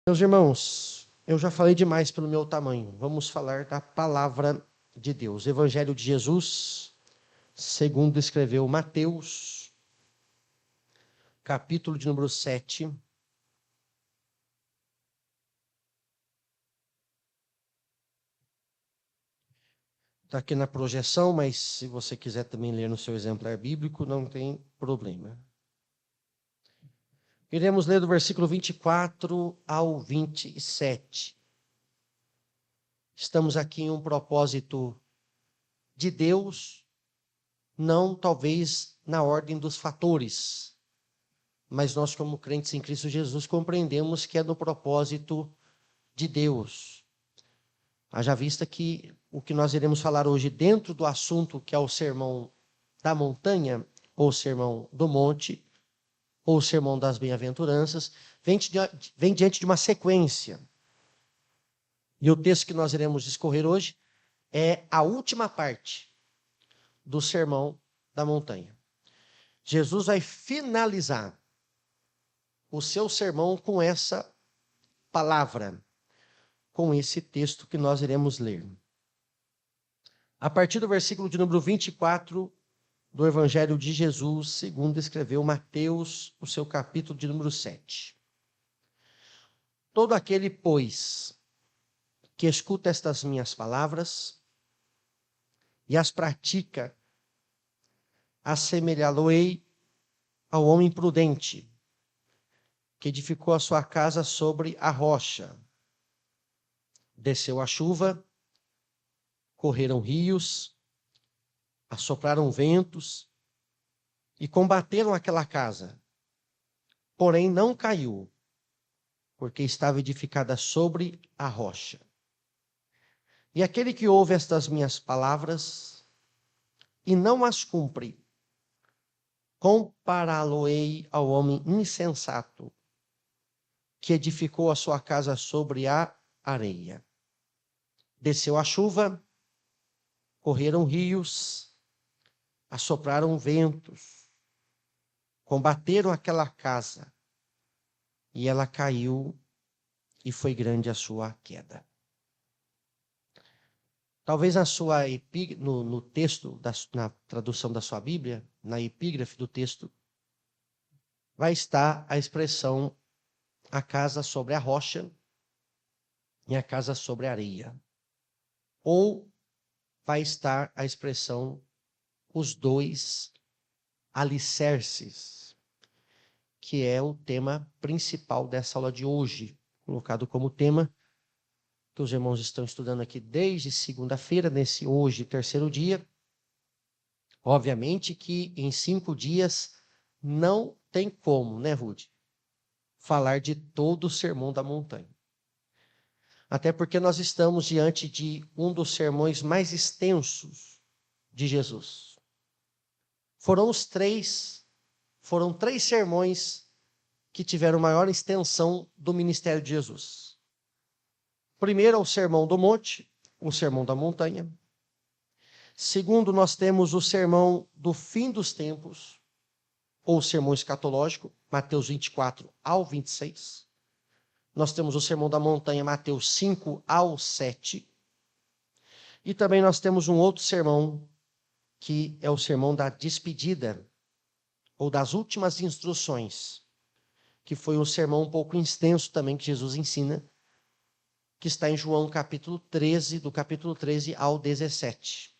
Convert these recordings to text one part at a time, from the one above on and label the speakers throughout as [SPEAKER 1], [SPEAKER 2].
[SPEAKER 1] Meus irmãos, eu já falei demais pelo meu tamanho. Vamos falar da palavra de Deus. Evangelho de Jesus, segundo escreveu Mateus, capítulo de número 7. Está aqui na projeção, mas se você quiser também ler no seu exemplar bíblico, não tem problema. Iremos ler do versículo 24 ao 27. Estamos aqui em um propósito de Deus, não talvez na ordem dos fatores, mas nós, como crentes em Cristo Jesus, compreendemos que é no propósito de Deus. Haja vista que o que nós iremos falar hoje dentro do assunto que é o sermão da montanha, ou sermão do monte, ou sermão das bem-aventuranças, vem diante de uma sequência. E o texto que nós iremos discorrer hoje é a última parte do sermão da montanha. Jesus vai finalizar o seu sermão com essa palavra, com esse texto que nós iremos ler. A partir do versículo de número 24 do Evangelho de Jesus, segundo escreveu Mateus, o seu capítulo de número 7. Todo aquele, pois, que escuta estas minhas palavras e as pratica, assemelhá-lo-ei ao homem prudente, que edificou a sua casa sobre a rocha. Desceu a chuva, correram rios, assopraram ventos e combateram aquela casa. Porém, não caiu, porque estava edificada sobre a rocha. E aquele que ouve estas minhas palavras e não as cumpre, compará-lo-ei ao homem insensato, que edificou a sua casa sobre a areia. Desceu a chuva, correram rios, assopraram ventos, combateram aquela casa, e ela caiu, e foi grande a sua queda. Talvez no texto, na tradução da sua Bíblia, na epígrafe do texto, vai estar a expressão a casa sobre a rocha e a casa sobre a areia. Ou vai estar a expressão os dois alicerces, que é o tema principal dessa aula de hoje, colocado como tema que os irmãos estão estudando aqui desde segunda-feira, nesse hoje, terceiro dia. Obviamente que em 5 dias não tem como, né, Ruth, falar de todo o sermão da montanha. Até porque nós estamos diante de um dos sermões mais extensos de Jesus. Foram 3 sermões que tiveram maior extensão do ministério de Jesus. Primeiro é o Sermão do Monte, o Sermão da Montanha. Segundo, nós temos o Sermão do Fim dos Tempos, ou Sermão Escatológico, Mateus 24 ao 26. Nós temos o Sermão da Montanha, Mateus 5 ao 7. E também nós temos um outro sermão, que é o Sermão da Despedida, ou das Últimas Instruções, que foi um sermão um pouco extenso também que Jesus ensina, que está em João capítulo 13, do capítulo 13 ao 17.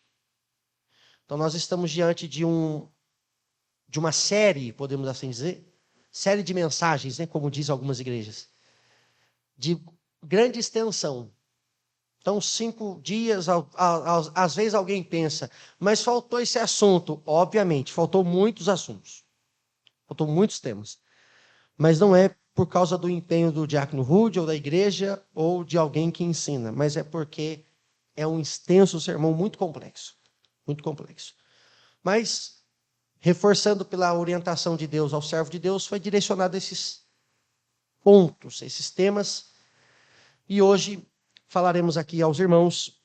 [SPEAKER 1] Então nós estamos diante de uma série, podemos assim dizer, série de mensagens, né, como dizem algumas igrejas, de grande extensão. Então, 5 dias, às vezes alguém pensa, mas faltou esse assunto. Obviamente, faltou muitos assuntos. Faltou muitos temas. Mas não é por causa do empenho do diácono Rude, ou da igreja, ou de alguém que ensina, mas é porque é um extenso sermão muito complexo. Muito complexo. Mas, reforçando pela orientação de Deus ao servo de Deus, foi direcionado a esses pontos, esses temas. E hoje falaremos aqui aos irmãos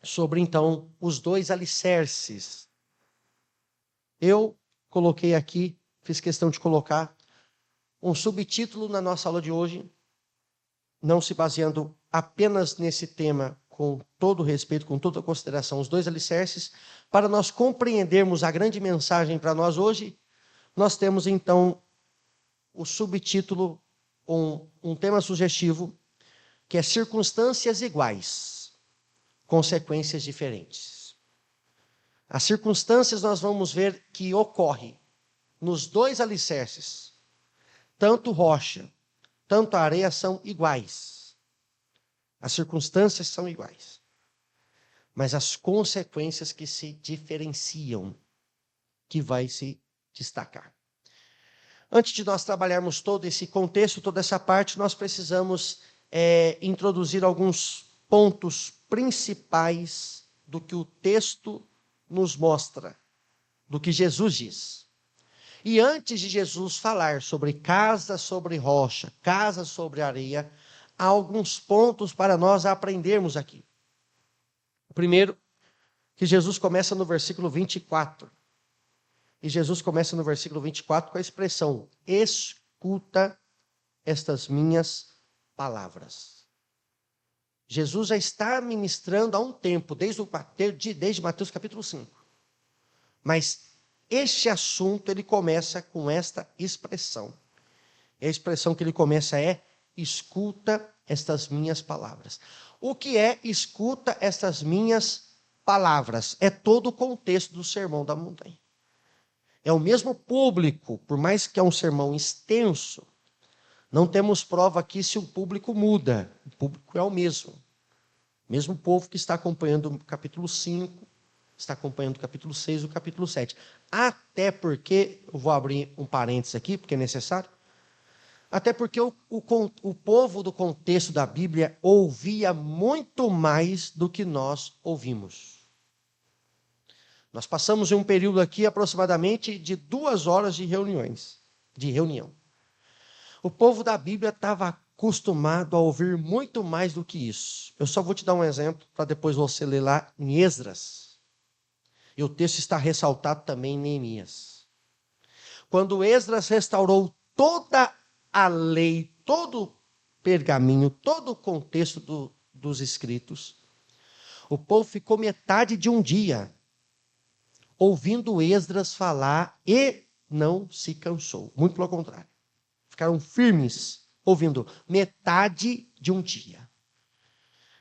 [SPEAKER 1] sobre, então, os 2 alicerces. Eu coloquei aqui, fiz questão de colocar um subtítulo na nossa aula de hoje, não se baseando apenas nesse tema, com todo respeito, com toda consideração, os dois alicerces, para nós compreendermos a grande mensagem para nós hoje, nós temos então o subtítulo, um tema sugestivo, que é circunstâncias iguais, consequências diferentes. As circunstâncias nós vamos ver que ocorre nos dois alicerces, tanto rocha, tanto areia são iguais. As circunstâncias são iguais. Mas as consequências que se diferenciam, que vai se destacar. Antes de nós trabalharmos todo esse contexto, toda essa parte, nós precisamos introduzir alguns pontos principais do que o texto nos mostra, do que Jesus diz. E antes de Jesus falar sobre casa sobre rocha, casa sobre areia, há alguns pontos para nós aprendermos aqui. O primeiro, que Jesus começa no versículo 24. E Jesus começa no versículo 24 com a expressão: escuta estas minhas palavras. Jesus já está ministrando há um tempo, desde Mateus capítulo 5. Mas este assunto, ele começa com esta expressão. E a expressão que ele começa é: escuta estas minhas palavras. O que é escuta estas minhas palavras? É todo o contexto do Sermão da Montanha. É o mesmo público, por mais que é um sermão extenso, não temos prova aqui se o público muda. O público é o mesmo. O mesmo povo que está acompanhando o capítulo 5, está acompanhando o capítulo 6 e o capítulo 7. Até porque, eu vou abrir um parênteses aqui, porque é necessário. Até porque o povo do contexto da Bíblia ouvia muito mais do que nós ouvimos. Nós passamos em um período aqui aproximadamente de 2 horas de reunião. O povo da Bíblia estava acostumado a ouvir muito mais do que isso. Eu só vou te dar um exemplo para depois você ler lá em Esdras. E o texto está ressaltado também em Neemias. Quando Esdras restaurou toda a lei, todo o pergaminho, todo o contexto dos escritos, o povo ficou metade de um dia ouvindo Esdras falar e não se cansou. Muito pelo contrário. Ficaram firmes ouvindo metade de um dia.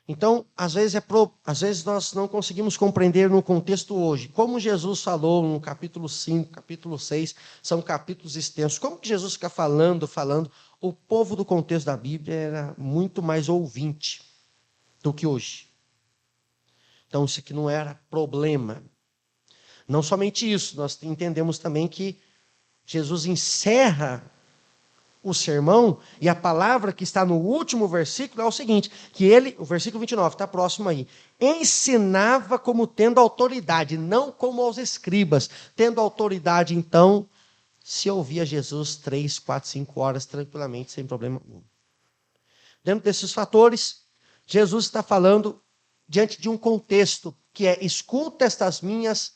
[SPEAKER 1] Então, às vezes nós não conseguimos compreender no contexto hoje. Como Jesus falou no capítulo 5, capítulo 6, são capítulos extensos. Como que Jesus fica falando. O povo do contexto da Bíblia era muito mais ouvinte do que hoje. Então, isso aqui não era problema. Não somente isso, nós entendemos também que Jesus encerra o sermão, e a palavra que está no último versículo é o seguinte, que ele, o versículo 29, está próximo aí, ensinava como tendo autoridade, não como aos escribas. Tendo autoridade, então, se ouvia Jesus 3, 4, 5 horas tranquilamente, sem problema nenhum. Dentro desses fatores, Jesus está falando diante de um contexto que é: escuta estas minhas,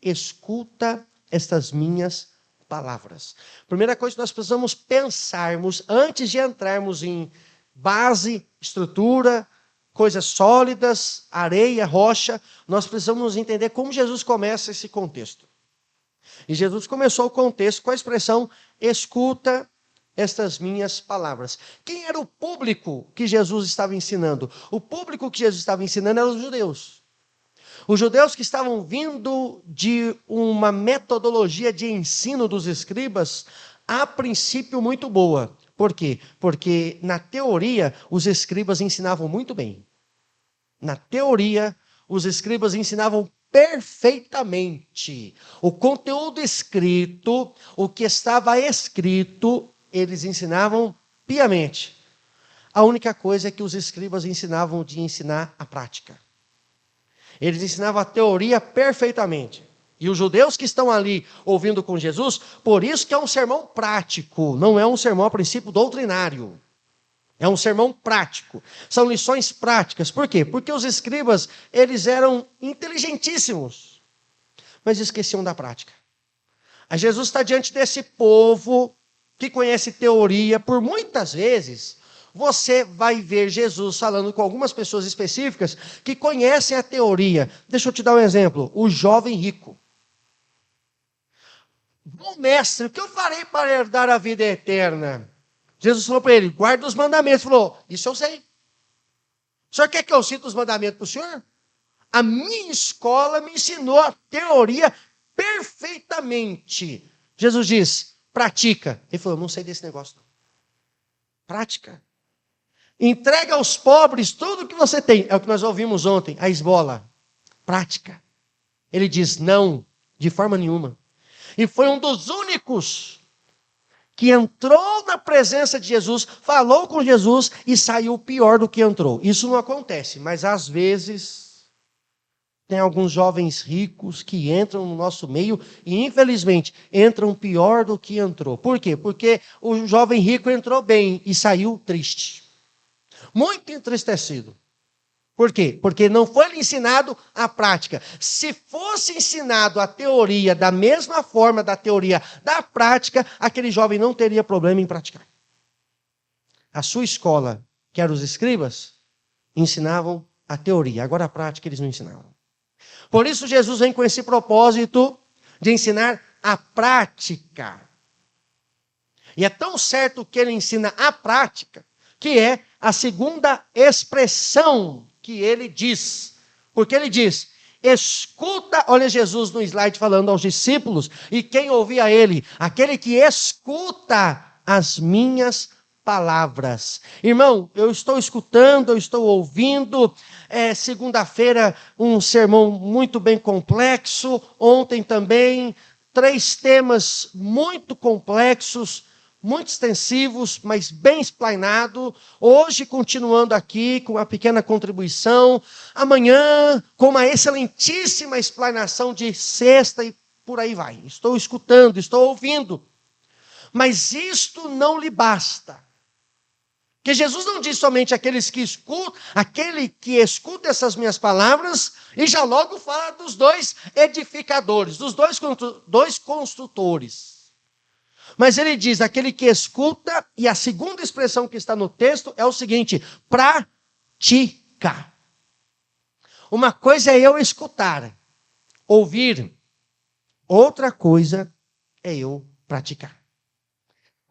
[SPEAKER 1] escuta estas minhas palavras. Primeira coisa que nós precisamos pensarmos antes de entrarmos em base, estrutura, coisas sólidas, areia, rocha, nós precisamos entender como Jesus começa esse contexto. E Jesus começou o contexto com a expressão: escuta estas minhas palavras. Quem era o público que Jesus estava ensinando? O público que Jesus estava ensinando eram os judeus. Os judeus que estavam vindo de uma metodologia de ensino dos escribas, a princípio muito boa. Por quê? Porque na teoria os escribas ensinavam muito bem. Na teoria, os escribas ensinavam perfeitamente. O conteúdo escrito, o que estava escrito, eles ensinavam piamente. A única coisa é que os escribas ensinavam de ensinar a prática. Eles ensinavam a teoria perfeitamente. E os judeus que estão ali ouvindo com Jesus, por isso que é um sermão prático, não é um sermão a princípio doutrinário. É um sermão prático. São lições práticas. Por quê? Porque os escribas, eles eram inteligentíssimos, mas esqueciam da prática. Aí Jesus está diante desse povo que conhece teoria, por muitas vezes, você vai ver Jesus falando com algumas pessoas específicas que conhecem a teoria. Deixa eu te dar um exemplo. O jovem rico. Bom mestre, o que eu farei para herdar a vida eterna? Jesus falou para ele, guarda os mandamentos. Ele falou, isso eu sei. O senhor quer que eu cite os mandamentos para o senhor? A minha escola me ensinou a teoria perfeitamente. Jesus disse, pratica. Ele falou, não sei desse negócio. Não. Prática. Entrega aos pobres tudo o que você tem. É o que nós ouvimos ontem, a esmola. Prática. Ele diz, não, de forma nenhuma. E foi um dos únicos que entrou na presença de Jesus, falou com Jesus e saiu pior do que entrou. Isso não acontece, mas às vezes tem alguns jovens ricos que entram no nosso meio e infelizmente entram pior do que entrou. Por quê? Porque o jovem rico entrou bem e saiu triste. Muito entristecido. Por quê? Porque não foi lhe ensinado a prática. Se fosse ensinado a teoria da mesma forma da teoria da prática, aquele jovem não teria problema em praticar. A sua escola, que eram os escribas, ensinavam a teoria. Agora a prática eles não ensinavam. Por isso Jesus vem com esse propósito de ensinar a prática. E é tão certo que ele ensina a prática, que é a segunda expressão que ele diz. Porque ele diz, escuta, olha Jesus no slide falando aos discípulos, e quem ouvia ele, aquele que escuta as minhas palavras. Irmão, eu estou escutando, eu estou ouvindo, segunda-feira um sermão muito bem complexo, ontem também, 3 temas muito complexos, muito extensivos, mas bem explanado. Hoje, continuando aqui com uma pequena contribuição. Amanhã, com uma excelentíssima explanação de sexta e por aí vai. Estou escutando, estou ouvindo. Mas isto não lhe basta. Porque Jesus não diz somente aqueles que escutam, aquele que escuta essas minhas palavras, e já logo fala dos 2 edificadores, dos dois construtores. Mas ele diz, aquele que escuta, e a segunda expressão que está no texto é o seguinte, pratica. Uma coisa é eu escutar, ouvir, outra coisa é eu praticar.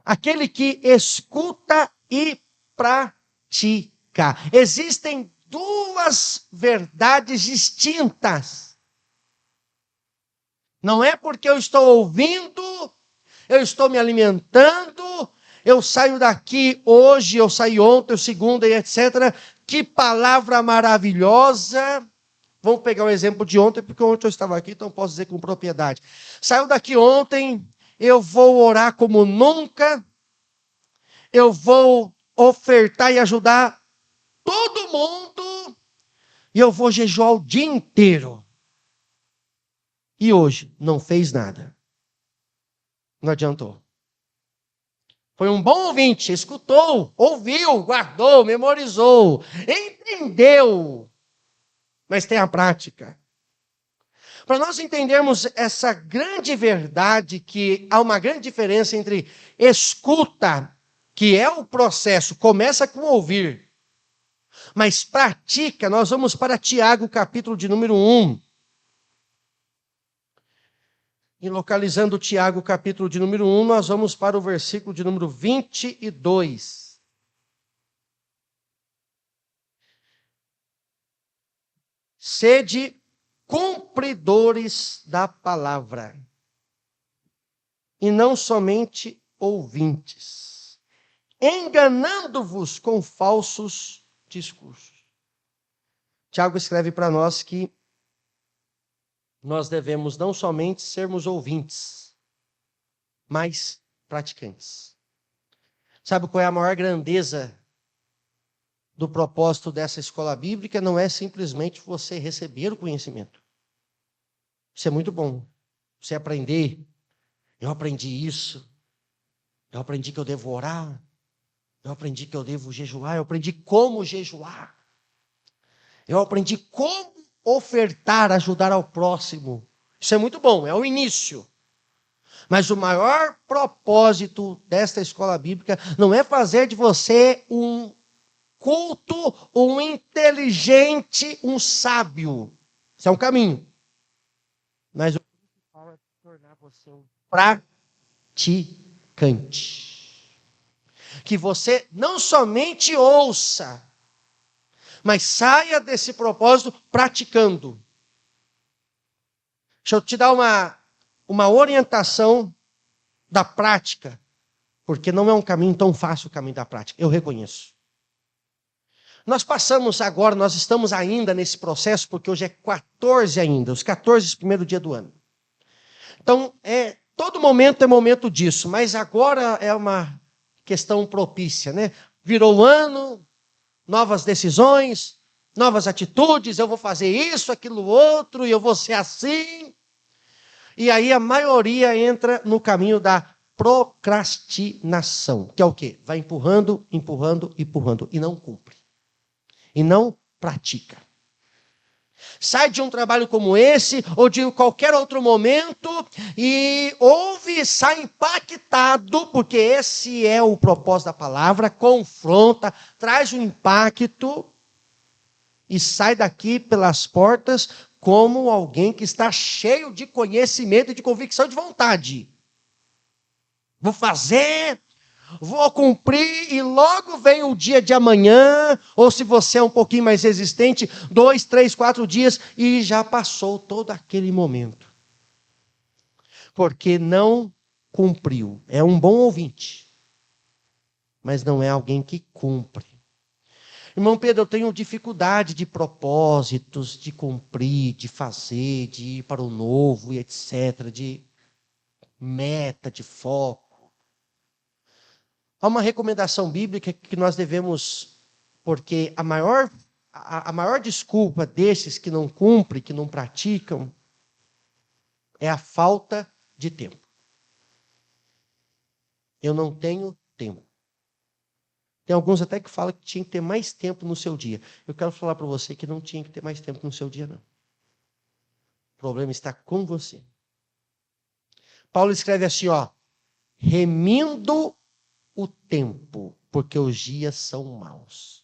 [SPEAKER 1] Aquele que escuta e pratica. Existem 2 verdades distintas. Não é porque eu estou ouvindo, eu estou me alimentando, eu saio daqui hoje, eu saí ontem, segunda e etc. Que palavra maravilhosa. Vamos pegar o exemplo de ontem, porque ontem eu estava aqui, então posso dizer com propriedade. Saiu daqui ontem, eu vou orar como nunca, eu vou ofertar e ajudar todo mundo, e eu vou jejuar o dia inteiro. E hoje não fez nada. Não adiantou. Foi um bom ouvinte, escutou, ouviu, guardou, memorizou, entendeu, mas tem a prática. Para nós entendermos essa grande verdade, que há uma grande diferença entre escuta, que é o processo, começa com ouvir, mas pratica, nós vamos para Tiago, capítulo de número 1. E localizando Tiago, capítulo de número 1, nós vamos para o versículo de número 22. Sede cumpridores da palavra, e não somente ouvintes, enganando-vos com falsos discursos. Tiago escreve para nós que nós devemos não somente sermos ouvintes, mas praticantes. Sabe qual é a maior grandeza do propósito dessa escola bíblica? Não é simplesmente você receber o conhecimento. Isso é muito bom. Você aprender. Eu aprendi isso. Eu aprendi que eu devo orar. Eu aprendi que eu devo jejuar. Eu aprendi como jejuar. Eu aprendi como ofertar, ajudar ao próximo. Isso é muito bom, é o início. Mas o maior propósito desta escola bíblica não é fazer de você um culto, um inteligente, um sábio. Isso é um caminho. Mas o principal é tornar você um praticante. Que você não somente ouça, mas saia desse propósito praticando. Deixa eu te dar uma orientação da prática, porque não é um caminho tão fácil o caminho da prática, eu reconheço. Nós passamos agora, nós estamos ainda nesse processo, porque hoje é 14 ainda, os 14 primeiro dia do ano. Então, todo momento é momento disso, mas agora é uma questão propícia, né? Virou o ano, novas decisões, novas atitudes, eu vou fazer isso, aquilo, outro, e eu vou ser assim. E aí a maioria entra no caminho da procrastinação, que é o quê? Vai empurrando, empurrando, empurrando, e não cumpre. E não pratica. Sai de um trabalho como esse, ou de qualquer outro momento, e ouve, sai impactado, porque esse é o propósito da palavra, confronta, traz um impacto, e sai daqui pelas portas como alguém que está cheio de conhecimento, de convicção, de vontade. Vou fazer, vou cumprir, e logo vem o dia de amanhã, ou se você é um pouquinho mais resistente, 2, 3, 4 dias, e já passou todo aquele momento. Porque não cumpriu. É um bom ouvinte, mas não é alguém que cumpre. Irmão Pedro, eu tenho dificuldade de propósitos, de cumprir, de fazer, de ir para o novo e etc., de meta, de foco. Há uma recomendação bíblica que nós devemos, porque a maior desculpa desses que não cumprem, que não praticam, é a falta de tempo. Eu não tenho tempo. Tem alguns até que falam que tinha que ter mais tempo no seu dia. Eu quero falar para você que não tinha que ter mais tempo no seu dia, não. O problema está com você. Paulo escreve assim, remindo o tempo, porque os dias são maus.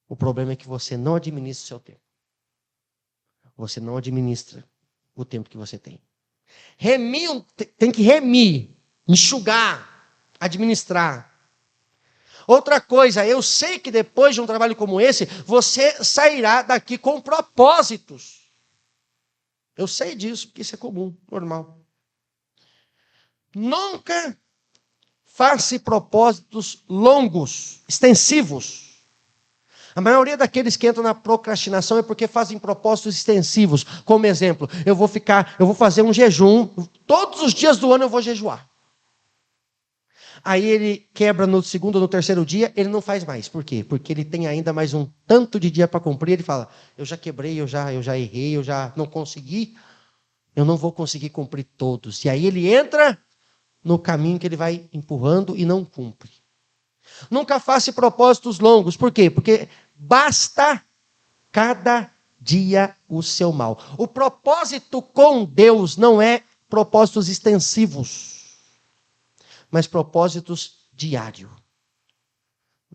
[SPEAKER 1] O problema é que você não administra o seu tempo. Você não administra o tempo que você tem. Tem que remir, enxugar, administrar. Outra coisa, eu sei que depois de um trabalho como esse, você sairá daqui com propósitos. Eu sei disso, porque isso é comum, normal. Nunca faça propósitos longos, extensivos. A maioria daqueles que entram na procrastinação é porque fazem propósitos extensivos. Como exemplo, eu vou fazer um jejum, todos os dias do ano eu vou jejuar. Aí ele quebra no segundo ou no terceiro dia, ele não faz mais. Por quê? Porque ele tem ainda mais um tanto de dia para cumprir. Ele fala, eu já quebrei, eu já errei, eu já não consegui. Eu não vou conseguir cumprir todos. E aí ele entra no caminho que ele vai empurrando e não cumpre. Nunca faça propósitos longos. Por quê? Porque basta cada dia o seu mal. O propósito com Deus não é propósitos extensivos, mas propósitos diários.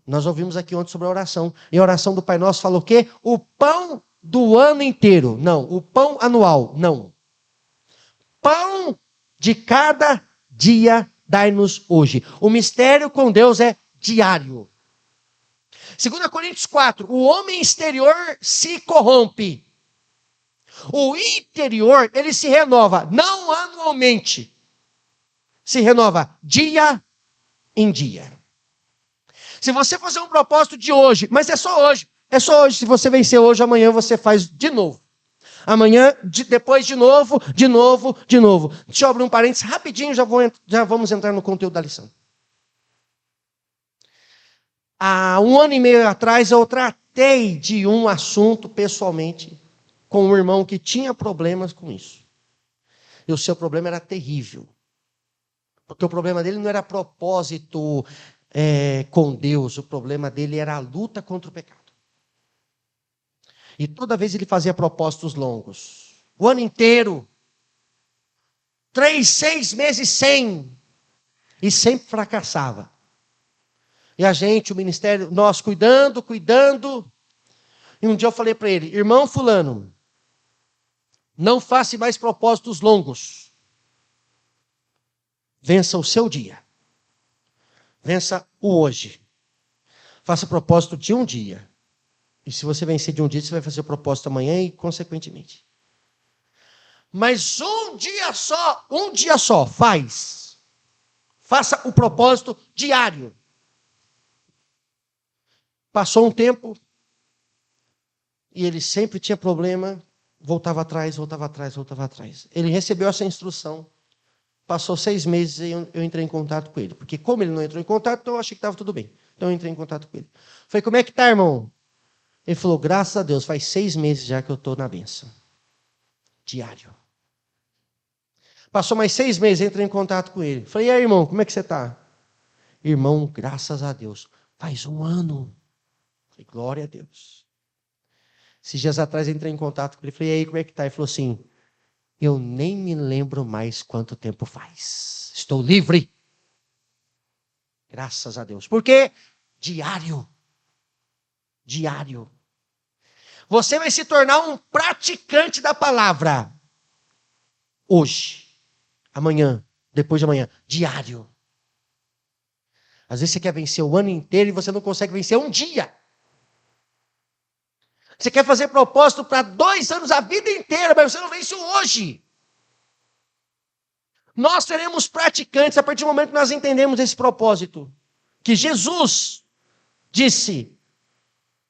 [SPEAKER 1] Nós ouvimos aqui ontem sobre a oração. E a oração do Pai Nosso falou o quê? O pão do ano inteiro. Não. O pão anual. Não. Pão de cada dia dai-nos hoje. O mistério com Deus é diário. 2 Coríntios 4. O homem exterior se corrompe. O interior, ele se renova. Não anualmente. Se renova dia em dia. Se você fazer um propósito de hoje, mas é só hoje. É só hoje. Se você vencer hoje, amanhã você faz de novo. Amanhã, depois de novo, de novo, de novo. Deixa eu abrir um parênteses rapidinho, já vamos entrar no conteúdo da lição. Há 1 ano e meio atrás, eu tratei de um assunto pessoalmente com um irmão que tinha problemas com isso. E o seu problema era terrível. Porque o problema dele não era propósito com Deus, o problema dele era a luta contra o pecado. E toda vez ele fazia propósitos longos. O ano inteiro. 3, 6 meses sem. E sempre fracassava. E a gente, o ministério, nós cuidando. E um dia eu falei para ele: irmão fulano, não faça mais propósitos longos. Vença o seu dia. Vença o hoje. Faça propósito de um dia. E se você vencer de um dia, você vai fazer o propósito amanhã e consequentemente. Mas um dia só, faz. Faça o propósito diário. Passou um tempo e ele sempre tinha problema, voltava atrás. Ele recebeu essa instrução. Passou 6 meses e eu entrei em contato com ele. Porque como ele não entrou em contato, então eu achei que estava tudo bem. Então eu entrei em contato com ele. Falei: como é que tá, irmão? Ele falou: graças a Deus, faz 6 meses já que eu estou na bênção. Diário. Passou mais 6 meses, entrei em contato com ele. Falei: e aí, irmão, como é que você está? Irmão, graças a Deus, faz 1 ano. Falei: glória a Deus. Esses dias atrás entrei em contato com ele. Falei: e aí, como é que está? Ele falou assim: eu nem me lembro mais quanto tempo faz. Estou livre. Graças a Deus. Por quê? Diário. Você vai se tornar um praticante da palavra. Hoje, amanhã, depois de amanhã. Diário. Às vezes você quer vencer o ano inteiro e você não consegue vencer um dia. Você quer fazer propósito para 2 anos, a vida inteira, mas você não vence hoje. Nós seremos praticantes a partir do momento que nós entendemos esse propósito. Que Jesus disse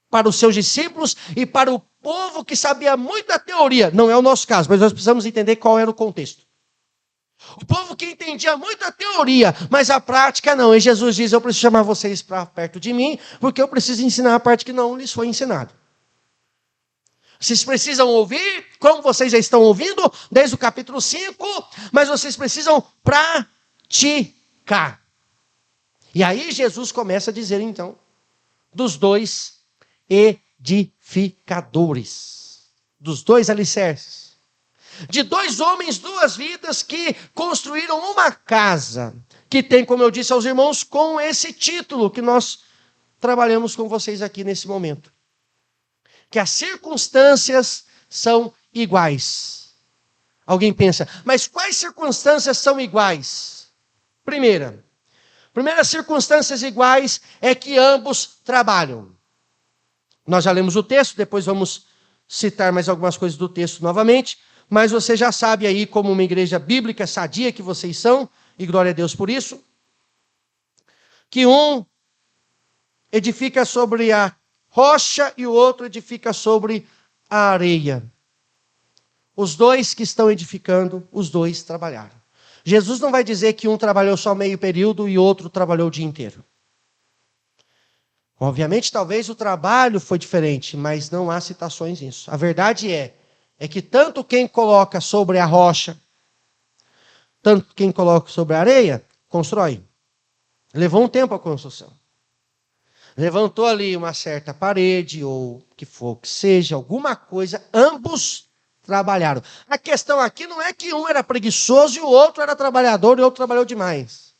[SPEAKER 1] para os seus discípulos e para o povo que sabia muito da teoria. Não é o nosso caso, mas nós precisamos entender qual era o contexto. O povo que entendia muito a teoria, mas a prática não. E Jesus diz: eu preciso chamar vocês para perto de mim, porque eu preciso ensinar a parte que não lhes foi ensinado. Vocês precisam ouvir, como vocês já estão ouvindo, desde o capítulo 5, mas vocês precisam praticar. E aí Jesus começa a dizer, então, dos 2 edificadores, dos 2 alicerces, de 2 homens, 2 vidas que construíram uma casa, que tem, como eu disse aos irmãos, com esse título que nós trabalhamos com vocês aqui nesse momento. Que as circunstâncias são iguais. Alguém pensa: mas quais circunstâncias são iguais? Primeiras circunstâncias iguais é que ambos trabalham. Nós já lemos o texto, depois vamos citar mais algumas coisas do texto novamente, mas você já sabe aí, como uma igreja bíblica sadia que vocês são, e glória a Deus por isso, que um edifica sobre a rocha e o outro edifica sobre a areia. Os 2 que estão edificando, os 2 trabalharam. Jesus não vai dizer que um trabalhou só meio período e outro trabalhou o dia inteiro. Obviamente, talvez o trabalho foi diferente, mas não há citações nisso. A verdade é que tanto quem coloca sobre a rocha, tanto quem coloca sobre a areia, constrói. Levou um tempo a construção. Levantou ali uma certa parede, ou que for que seja, alguma coisa, ambos trabalharam. A questão aqui não é que um era preguiçoso e o outro era trabalhador e o outro trabalhou demais.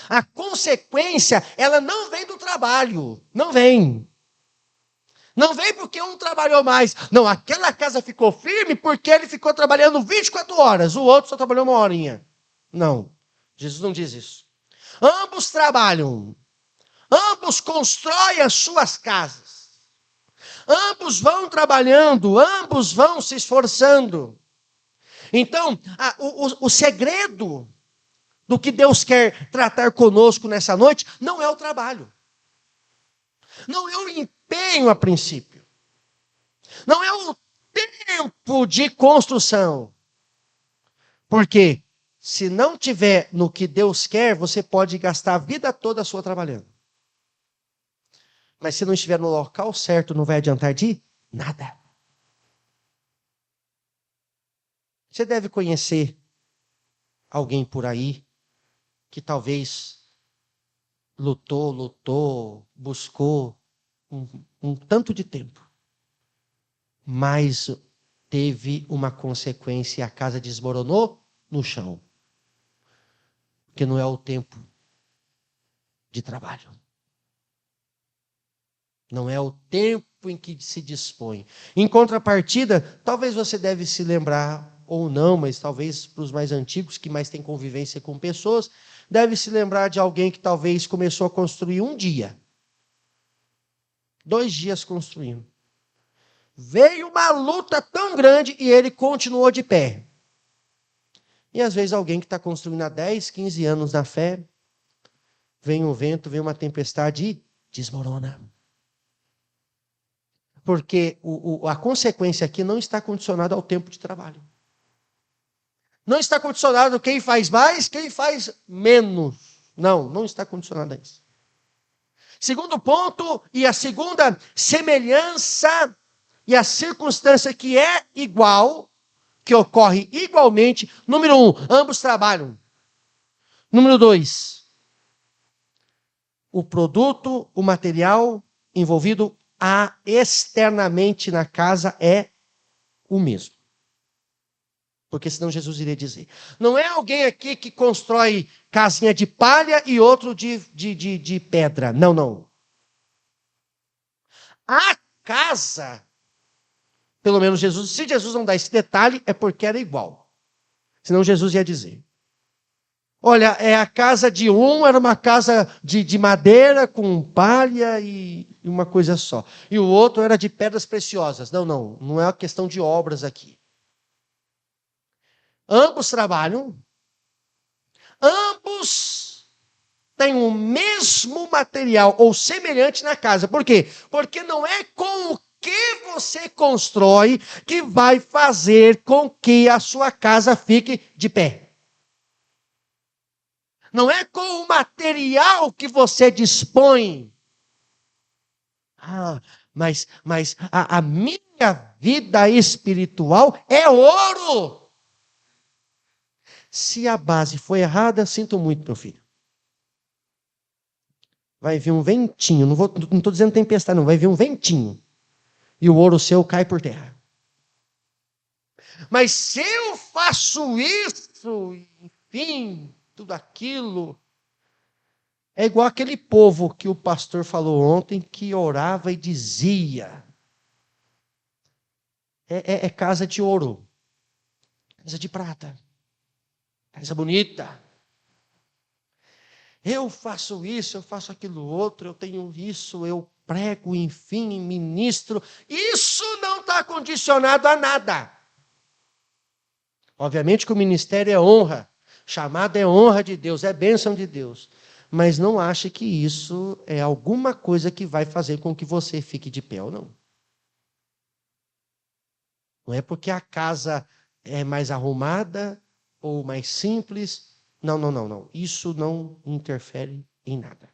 [SPEAKER 1] A consequência, ela não vem do trabalho, não vem. Não vem porque um trabalhou mais. Não, aquela casa ficou firme porque ele ficou trabalhando 24 horas, o outro só trabalhou 1 horinha. Não, Jesus não diz isso. Ambos trabalham. Ambos constroem as suas casas. Ambos vão trabalhando, ambos vão se esforçando. Então, o segredo do que Deus quer tratar conosco nessa noite não é o trabalho. Não é o empenho a princípio. Não é o tempo de construção. Porque se não tiver no que Deus quer, você pode gastar a vida toda sua trabalhando. Mas se não estiver no local certo, não vai adiantar de nada. Você deve conhecer alguém por aí que talvez lutou, buscou um tanto de tempo, mas teve uma consequência e a casa desmoronou no chão. Porque não é o tempo de trabalho. Não é o tempo em que se dispõe. Em contrapartida, talvez você deve se lembrar, ou não, mas talvez para os mais antigos, que mais têm convivência com pessoas, deve se lembrar de alguém que talvez começou a construir um dia. 2 dias construindo. Veio uma luta tão grande e ele continuou de pé. E às vezes alguém que está construindo há 10, 15 anos na fé, vem um vento, vem uma tempestade e desmorona. Porque a consequência aqui não está condicionada ao tempo de trabalho. Não está condicionado quem faz mais, quem faz menos. Não está condicionado a isso. Segundo ponto, e a segunda semelhança e a circunstância que é igual, que ocorre igualmente. Número 1, ambos trabalham. Número 2, o produto, o material envolvido externamente na casa é o mesmo. Porque senão Jesus iria dizer. Não é alguém aqui que constrói casinha de palha e outro de pedra. Não. A casa, pelo menos Jesus, se Jesus não dá esse detalhe, é porque era igual. Senão Jesus ia dizer. Olha, a casa de um era uma casa de madeira com palha e uma coisa só. E o outro era de pedras preciosas. Não é uma questão de obras aqui. Ambos trabalham, ambos têm o mesmo material ou semelhante na casa. Por quê? Porque não é com o que você constrói que vai fazer com que a sua casa fique de pé. Não é com o material que você dispõe. Mas a minha vida espiritual é ouro. Se a base foi errada, sinto muito, meu filho. Vai vir um ventinho, não estou dizendo tempestade, não, vai vir um ventinho. E o ouro seu cai por terra. Mas se eu faço isso, enfim, tudo aquilo, é igual aquele povo que o pastor falou ontem, que orava e dizia, é casa de ouro, casa de prata, casa bonita. Eu faço isso, eu faço aquilo outro, eu tenho isso, eu prego, enfim, ministro. Isso não está condicionado a nada. Obviamente que o ministério é honra, chamado é honra de Deus, é bênção de Deus. Mas não ache que isso é alguma coisa que vai fazer com que você fique de pé ou não. Não é porque a casa é mais arrumada ou mais simples. Não. Isso não interfere em nada.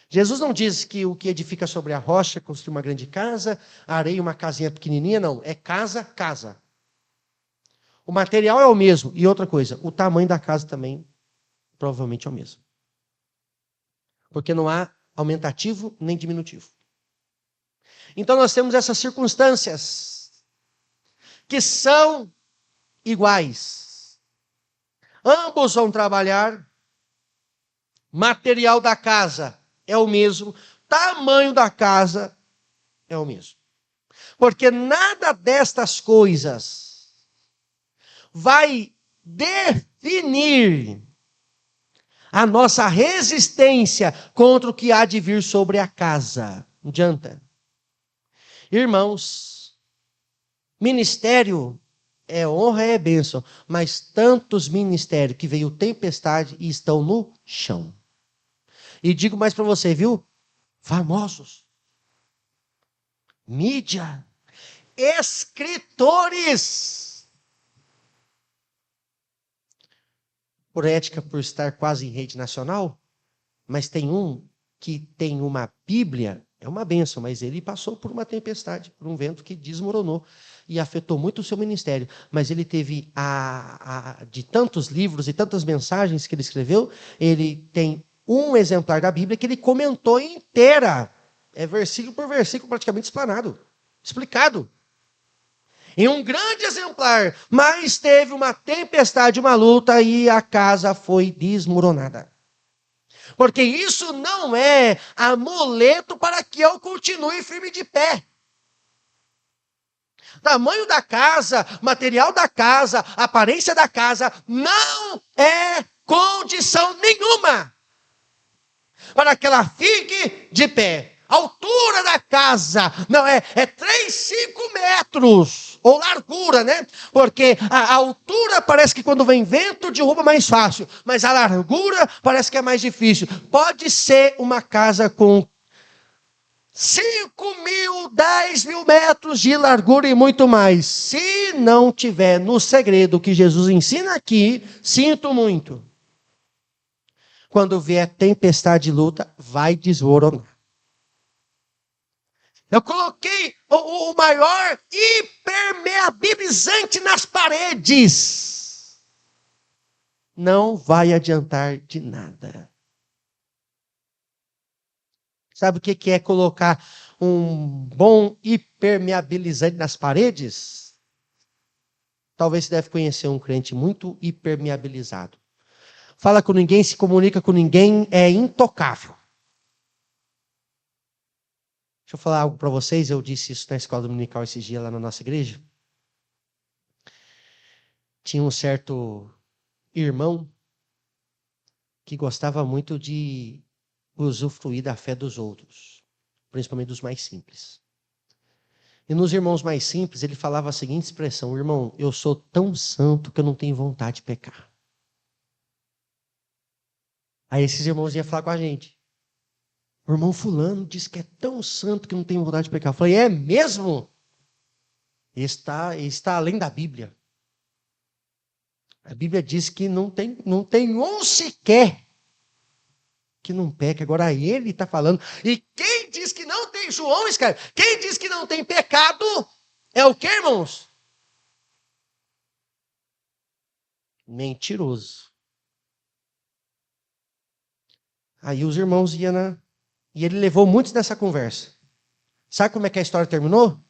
[SPEAKER 1] Jesus não diz que o que edifica sobre a rocha construi uma grande casa, a areia uma casinha pequenininha, não. É casa. O material é o mesmo. E outra coisa, o tamanho da casa também provavelmente é o mesmo. Porque não há aumentativo nem diminutivo. Então nós temos essas circunstâncias que são iguais. Ambos vão trabalhar, material da casa é o mesmo, tamanho da casa é o mesmo. Porque nada destas coisas vai definir a nossa resistência contra o que há de vir sobre a casa. Não adianta. Irmãos, ministério é honra, é bênção, mas tantos ministérios que veio tempestade e estão no chão. E digo mais para você, viu? Famosos, mídia, escritores, por ética, por estar quase em rede nacional, mas tem um que tem uma Bíblia, é uma bênção, mas ele passou por uma tempestade, por um vento que desmoronou e afetou muito o seu ministério. Mas ele teve, de tantos livros e tantas mensagens que ele escreveu, ele tem um exemplar da Bíblia que ele comentou inteira. É versículo por versículo praticamente explicado. em um grande exemplar, mas teve uma tempestade, uma luta e a casa foi desmoronada. Porque isso não é amuleto para que eu continue firme de pé. Tamanho da casa, material da casa, aparência da casa, não é condição nenhuma para que ela fique de pé. A altura da casa, não é 3, 5 metros, ou largura, né? Porque a altura parece que quando vem vento derruba mais fácil, mas a largura parece que é mais difícil. Pode ser uma casa com 5.000, 10.000 metros de largura e muito mais. Se não tiver no segredo que Jesus ensina aqui, sinto muito. Quando vier tempestade e luta, vai desmoronar. Eu coloquei o maior impermeabilizante nas paredes. Não vai adiantar de nada. Sabe o que é colocar um bom impermeabilizante nas paredes? Talvez você deve conhecer um crente muito impermeabilizado. Fala com ninguém, se comunica com ninguém, é intocável. Deixa eu falar algo para vocês, eu disse isso na escola dominical esses dias lá na nossa igreja. Tinha um certo irmão que gostava muito de usufruir da fé dos outros, principalmente dos mais simples. E nos irmãos mais simples, ele falava a seguinte expressão: irmão, eu sou tão santo que eu não tenho vontade de pecar. Aí esses irmãos iam falar com a gente: o irmão fulano diz que é tão santo que não tem vontade de pecar. Eu falei: é mesmo? Está além da Bíblia. A Bíblia diz que não tem um sequer que não peca. Agora ele está falando. E quem diz que não tem, João escreve, quem diz que não tem pecado é o quê, irmãos? Mentiroso. Aí os irmãos iam e ele levou muitos nessa conversa. Sabe como é que a história terminou?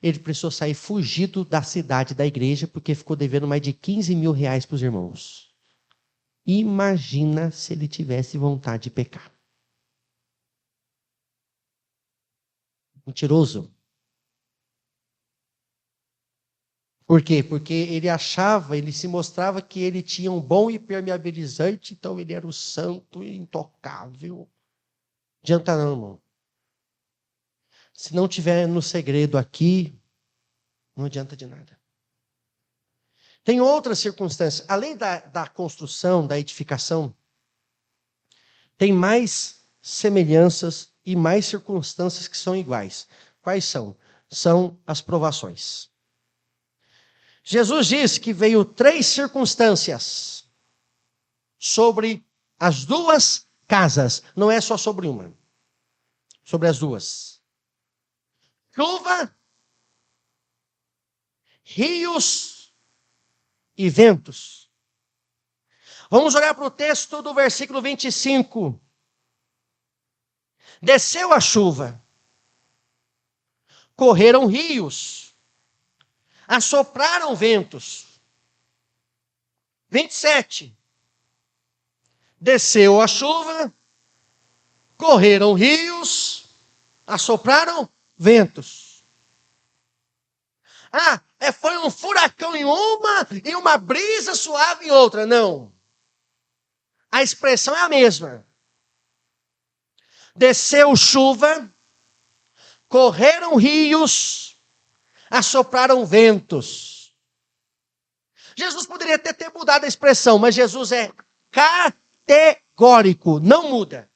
[SPEAKER 1] Ele precisou sair fugido da cidade, da igreja, porque ficou devendo mais de 15 mil reais para os irmãos. Imagina se ele tivesse vontade de pecar. Mentiroso. Por quê? Porque ele se mostrava que ele tinha um bom impermeabilizante, então ele era o santo e intocável. Adianta não, irmão. Se não tiver no segredo aqui, não adianta de nada. Tem outras circunstâncias. Além da construção, da edificação, tem mais semelhanças e mais circunstâncias que são iguais. Quais são? São as provações. Jesus disse que veio 3 circunstâncias sobre as 2 casas. Não é só sobre uma. Sobre as 2. Chuva, rios e ventos. Vamos olhar para o texto do versículo 25. Desceu a chuva, correram rios, assopraram ventos. 27. Desceu a chuva, correram rios, assopraram ventos. Foi um furacão em uma e uma brisa suave em outra. Não. A expressão é a mesma. Desceu chuva, correram rios, assopraram ventos. Jesus poderia até ter mudado a expressão, mas Jesus é categórico, não muda.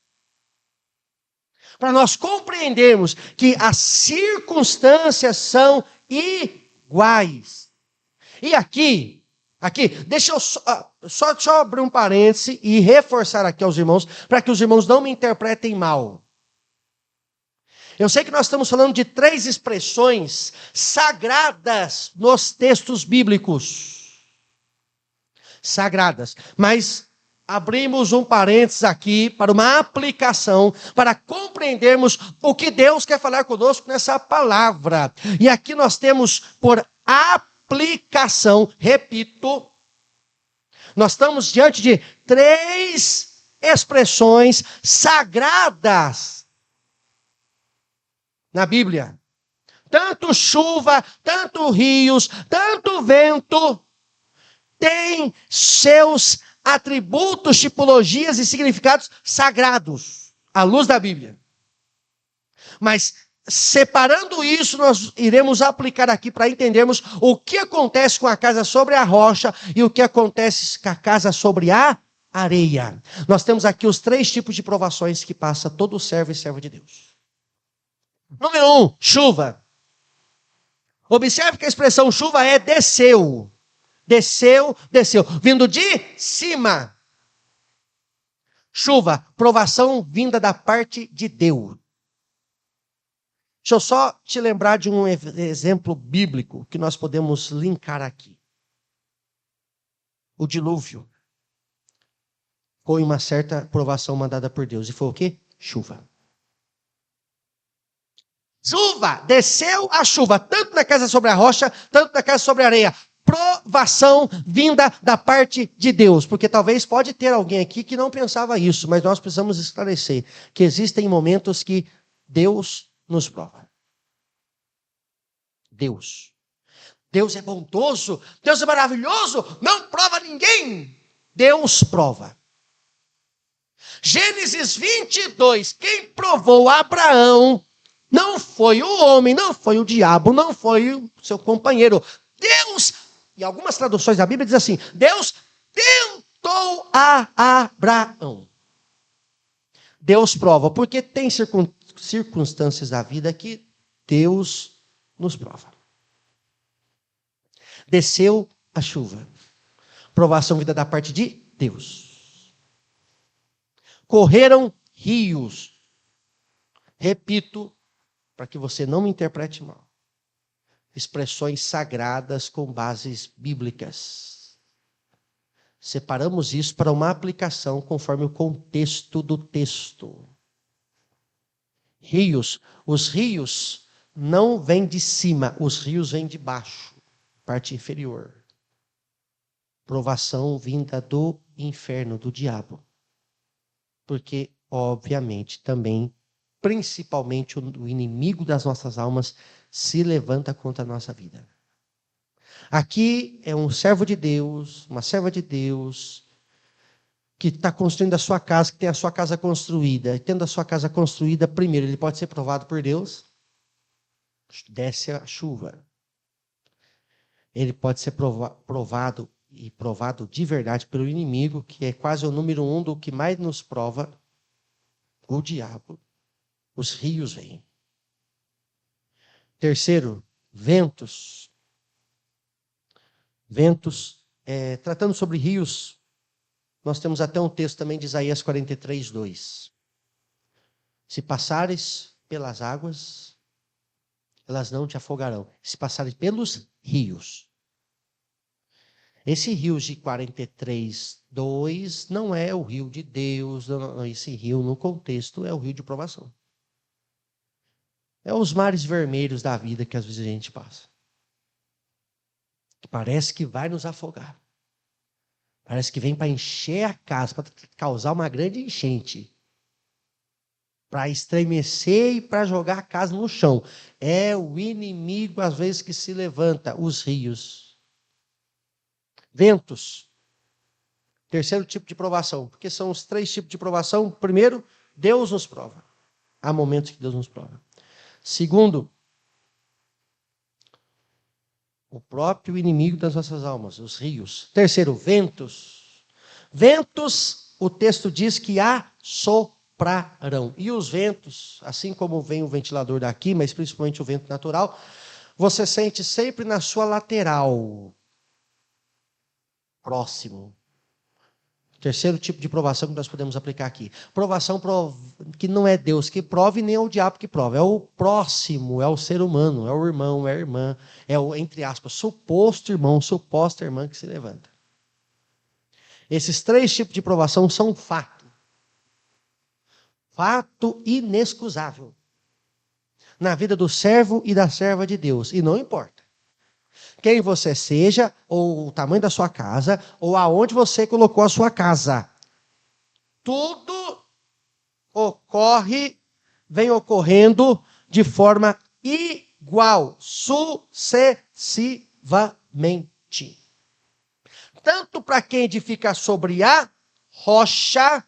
[SPEAKER 1] Para nós compreendermos que as circunstâncias são iguais. E aqui, deixa eu só abrir um parêntese e reforçar aqui aos irmãos, para que os irmãos não me interpretem mal. Eu sei que nós estamos falando de 3 expressões sagradas nos textos bíblicos. Sagradas. Mas abrimos um parênteses aqui para uma aplicação, para compreendermos o que Deus quer falar conosco nessa palavra. E aqui nós temos por aplicação, repito, nós estamos diante de 3 expressões sagradas na Bíblia. Tanto chuva, tanto rios, tanto vento, tem seus atributos, tipologias e significados sagrados, à luz da Bíblia. Mas, separando isso, nós iremos aplicar aqui para entendermos o que acontece com a casa sobre a rocha e o que acontece com a casa sobre a areia. Nós temos aqui os 3 tipos de provações que passa todo servo e serva de Deus. Número 1, chuva. Observe que a expressão chuva é desceu. Desceu, desceu. Vindo de cima. Chuva, provação vinda da parte de Deus. Deixa eu só te lembrar de um exemplo bíblico que nós podemos linkar aqui. O dilúvio foi uma certa provação mandada por Deus. E foi o quê? Chuva. Chuva, desceu a chuva, tanto na casa sobre a rocha, tanto na casa sobre a areia. Provação vinda da parte de Deus. Porque talvez pode ter alguém aqui que não pensava isso, mas nós precisamos esclarecer que existem momentos que Deus nos prova. Deus é bondoso, Deus é maravilhoso, não prova ninguém. Deus prova. Gênesis 22, quem provou Abraão não foi o homem, não foi o diabo, não foi o seu companheiro. Deus, em algumas traduções da Bíblia diz assim, Deus tentou a Abraão. Deus prova, porque tem circunstâncias da vida que Deus nos prova. Desceu a chuva. Provação vinda da parte de Deus. Correram rios. Repito, para que você não me interprete mal. Expressões sagradas com bases bíblicas. Separamos isso para uma aplicação conforme o contexto do texto. Rios. Os rios não vêm de cima, os rios vêm de baixo, parte inferior. Provação vinda do inferno, do diabo. Porque, obviamente, também, principalmente, o inimigo das nossas almas se levanta contra a nossa vida. Aqui é um servo de Deus, uma serva de Deus, que está construindo a sua casa, que tem a sua casa construída. E tendo a sua casa construída, primeiro, ele pode ser provado por Deus. Desce a chuva. Ele pode ser provado e provado de verdade pelo inimigo, que é quase o número 1 do que mais nos prova, o diabo. Os rios vêm. Terceiro, ventos. Ventos, tratando sobre rios, nós temos até um texto também de Isaías 43, 2. Se passares pelas águas, elas não te afogarão. Se passares pelos rios. Esse rio de 43, 2 não é o rio de Deus. Não, esse rio, no contexto, é o rio de provação. É os mares vermelhos da vida que às vezes a gente passa. Que parece que vai nos afogar. Parece que vem para encher a casa, para causar uma grande enchente. Para estremecer e para jogar a casa no chão. É o inimigo, às vezes, que se levanta, os rios. Ventos. Terceiro tipo de provação. Porque são os 3 tipos de provação. Primeiro, Deus nos prova. Há momentos que Deus nos prova. Segundo, o próprio inimigo das nossas almas, os rios. Terceiro, ventos. Ventos, o texto diz que assoprarão. E os ventos, assim como vem o ventilador daqui, mas principalmente o vento natural, você sente sempre na sua lateral, próximo. Terceiro tipo de provação que nós podemos aplicar aqui. Provação que não é Deus que prova e nem é o diabo que prova. É o próximo, é o ser humano, é o irmão, é a irmã. É o, entre aspas, suposto irmão, suposta irmã que se levanta. Esses 3 tipos de provação são fato. Fato inexcusável. Na vida do servo e da serva de Deus. E não importa quem você seja, ou o tamanho da sua casa, ou aonde você colocou a sua casa. Tudo vem ocorrendo de forma igual, sucessivamente. Tanto para quem edifica sobre a rocha,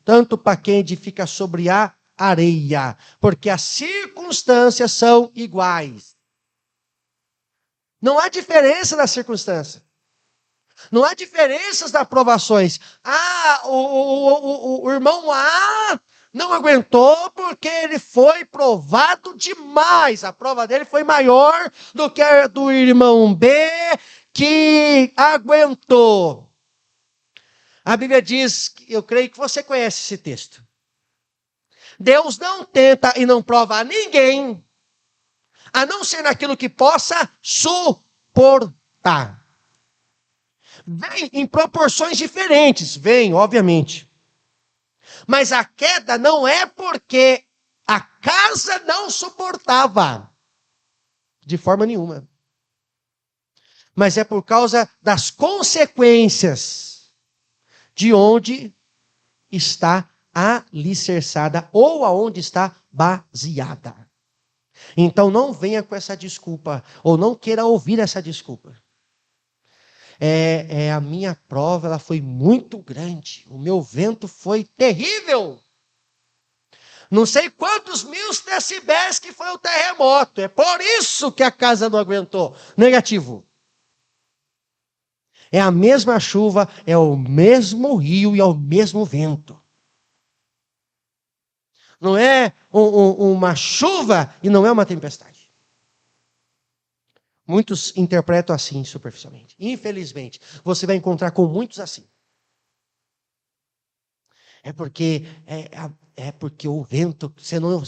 [SPEAKER 1] tanto para quem edifica sobre a areia, porque as circunstâncias são iguais. Não há diferença nas circunstâncias. Não há diferenças das provações. O irmão A não aguentou porque ele foi provado demais. A prova dele foi maior do que a do irmão B, que aguentou. A Bíblia diz, eu creio que você conhece esse texto. Deus não tenta e não prova a ninguém, a não ser naquilo que possa suportar. Vem em proporções diferentes, vem, obviamente. Mas a queda não é porque a casa não suportava, de forma nenhuma. Mas é por causa das consequências de onde está alicerçada ou aonde está baseada. Então não venha com essa desculpa, ou não queira ouvir essa desculpa. A minha prova ela foi muito grande, o meu vento foi terrível. Não sei quantos 1000 decibéis que foi o terremoto, é por isso que a casa não aguentou. Negativo. É a mesma chuva, é o mesmo rio e é o mesmo vento. Não é uma chuva e não é uma tempestade. Muitos interpretam assim, superficialmente. Infelizmente, você vai encontrar com muitos assim. É porque o vento, você não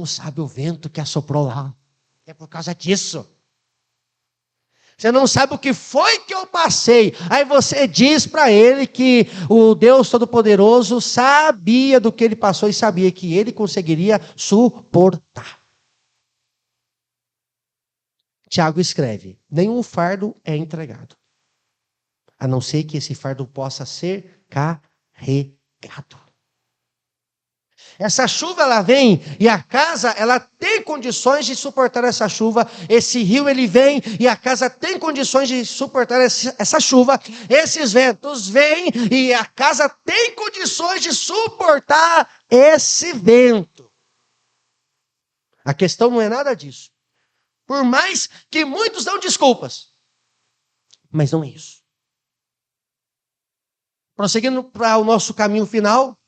[SPEAKER 1] sabe o vento que assoprou lá. É por causa disso. Você não sabe o que foi que eu passei. Aí você diz para ele que o Deus Todo-Poderoso sabia do que ele passou e sabia que ele conseguiria suportar. Tiago escreve: nenhum fardo é entregado, a não ser que esse fardo possa ser carregado. Essa chuva ela vem e a casa ela tem condições de suportar essa chuva. Esse rio ele vem e a casa tem condições de suportar essa chuva. Esses ventos vêm e a casa tem condições de suportar esse vento. A questão não é nada disso. Por mais que muitos dão desculpas, mas não é isso. Prosseguindo para o nosso caminho final,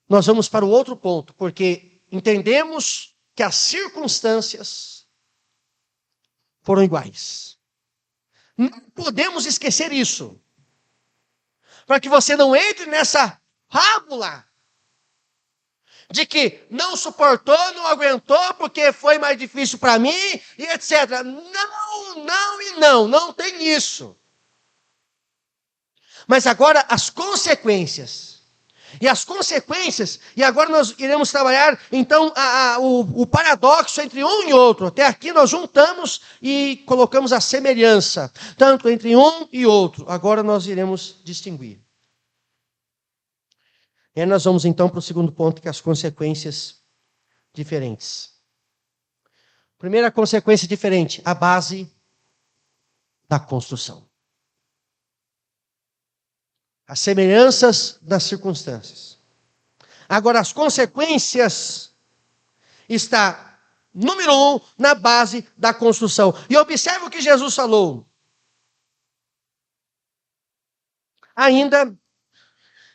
[SPEAKER 1] nós vamos para o outro ponto, porque entendemos que as circunstâncias foram iguais. Não podemos esquecer isso. Para que você não entre nessa fábula de que não suportou, não aguentou, porque foi mais difícil para mim, e etc. Não tem isso. Mas agora as consequências. E as consequências, e agora nós iremos trabalhar, então, o paradoxo entre um e outro. Até aqui nós juntamos e colocamos a semelhança, tanto entre um e outro. Agora nós iremos distinguir. E aí nós vamos então para o segundo ponto, que é as consequências diferentes. Primeira consequência diferente, a base da construção. As semelhanças das circunstâncias. Agora, as consequências está, número 1, na base da construção. E observe o que Jesus falou. Ainda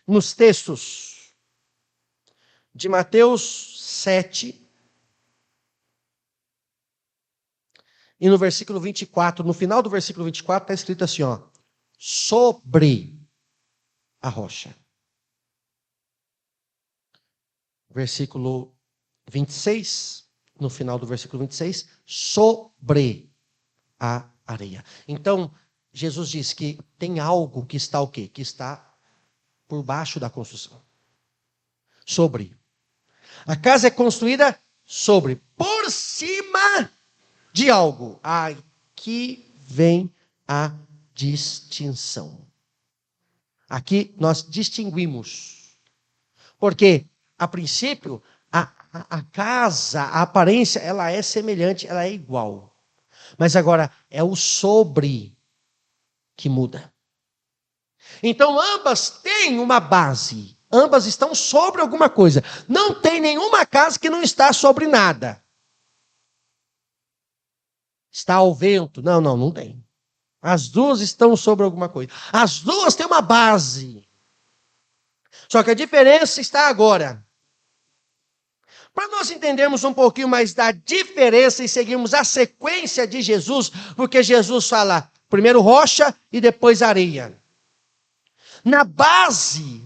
[SPEAKER 1] nos textos de Mateus 7 e no versículo 24, no final do versículo 24 está escrito assim, ó, sobre a rocha. Versículo 26, no final do versículo 26, sobre a areia. Então, Jesus diz que tem algo que está o quê? Que está por baixo da construção. Sobre. A casa é construída sobre, por cima de algo. Aqui vem a distinção. Aqui nós distinguimos. Porque, a princípio, a casa, a aparência, ela é semelhante, ela é igual. Mas agora é o sobre que muda. Então ambas têm uma base. Ambas estão sobre alguma coisa. Não tem nenhuma casa que não está sobre nada. Está ao vento. Não tem. As duas estão sobre alguma coisa. As duas têm uma base. Só que a diferença está agora. Para nós entendermos um pouquinho mais da diferença e seguirmos a sequência de Jesus, porque Jesus fala primeiro rocha e depois areia. Na base,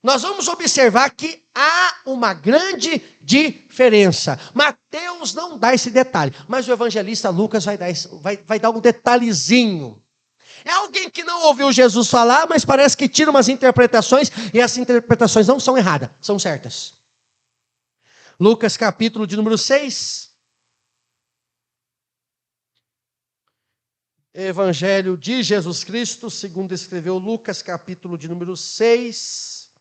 [SPEAKER 1] nós vamos observar que há uma grande diferença. Mateus não dá esse detalhe, mas o evangelista Lucas vai dar um detalhezinho. É alguém que não ouviu Jesus falar, mas parece que tira umas interpretações, e essas interpretações não são erradas, são certas. Lucas capítulo de número 6. Evangelho de Jesus Cristo, segundo escreveu Lucas, capítulo de número 6,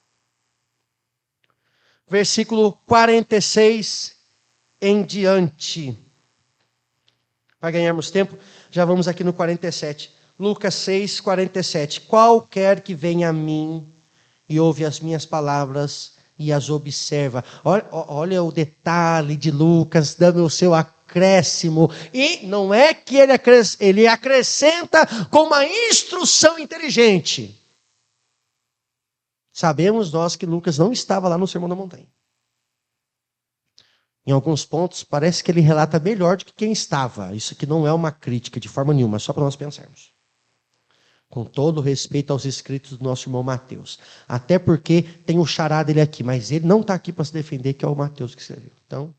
[SPEAKER 1] versículo 46 em diante. Para ganharmos tempo, já vamos aqui no 47. Lucas 6, 47. Qualquer que venha a mim e ouve as minhas palavras e as observa. Olha o detalhe de Lucas, dando o seu acréscimo. E não é que ele acrescenta com uma instrução inteligente. Sabemos nós que Lucas não estava lá no Sermão da Montanha. Em alguns pontos, parece que ele relata melhor do que quem estava. Isso aqui não é uma crítica de forma nenhuma, só para nós pensarmos. Com todo respeito aos escritos do nosso irmão Mateus. Até porque tem o xará dele aqui, mas ele não está aqui para se defender, que é o Mateus que escreveu. Então,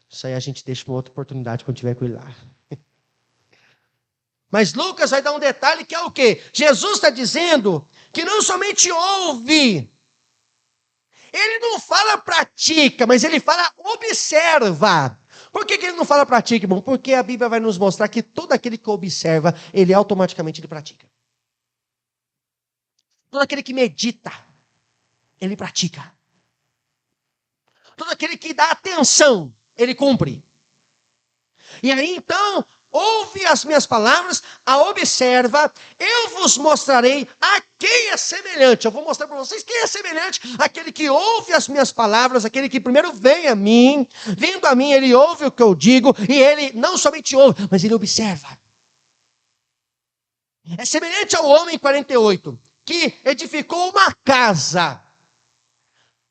[SPEAKER 1] isso aí a gente deixa uma outra oportunidade quando tiver com ele lá. Mas Lucas vai dar um detalhe que é o quê? Jesus está dizendo que não somente ouve, ele não fala pratica, mas ele fala observa. Por que ele não fala pratica, irmão? Porque a Bíblia vai nos mostrar que todo aquele que observa, ele automaticamente pratica. Todo aquele que medita, ele pratica. Todo aquele que dá atenção, ele cumpre. E aí então, ouve as minhas palavras, a observa, eu vos mostrarei a quem é semelhante. Eu vou mostrar para vocês quem é semelhante. Aquele que ouve as minhas palavras, aquele que primeiro vem a mim, vindo a mim, ele ouve o que eu digo, e ele não somente ouve, mas ele observa. É semelhante ao homem 48, que edificou uma casa,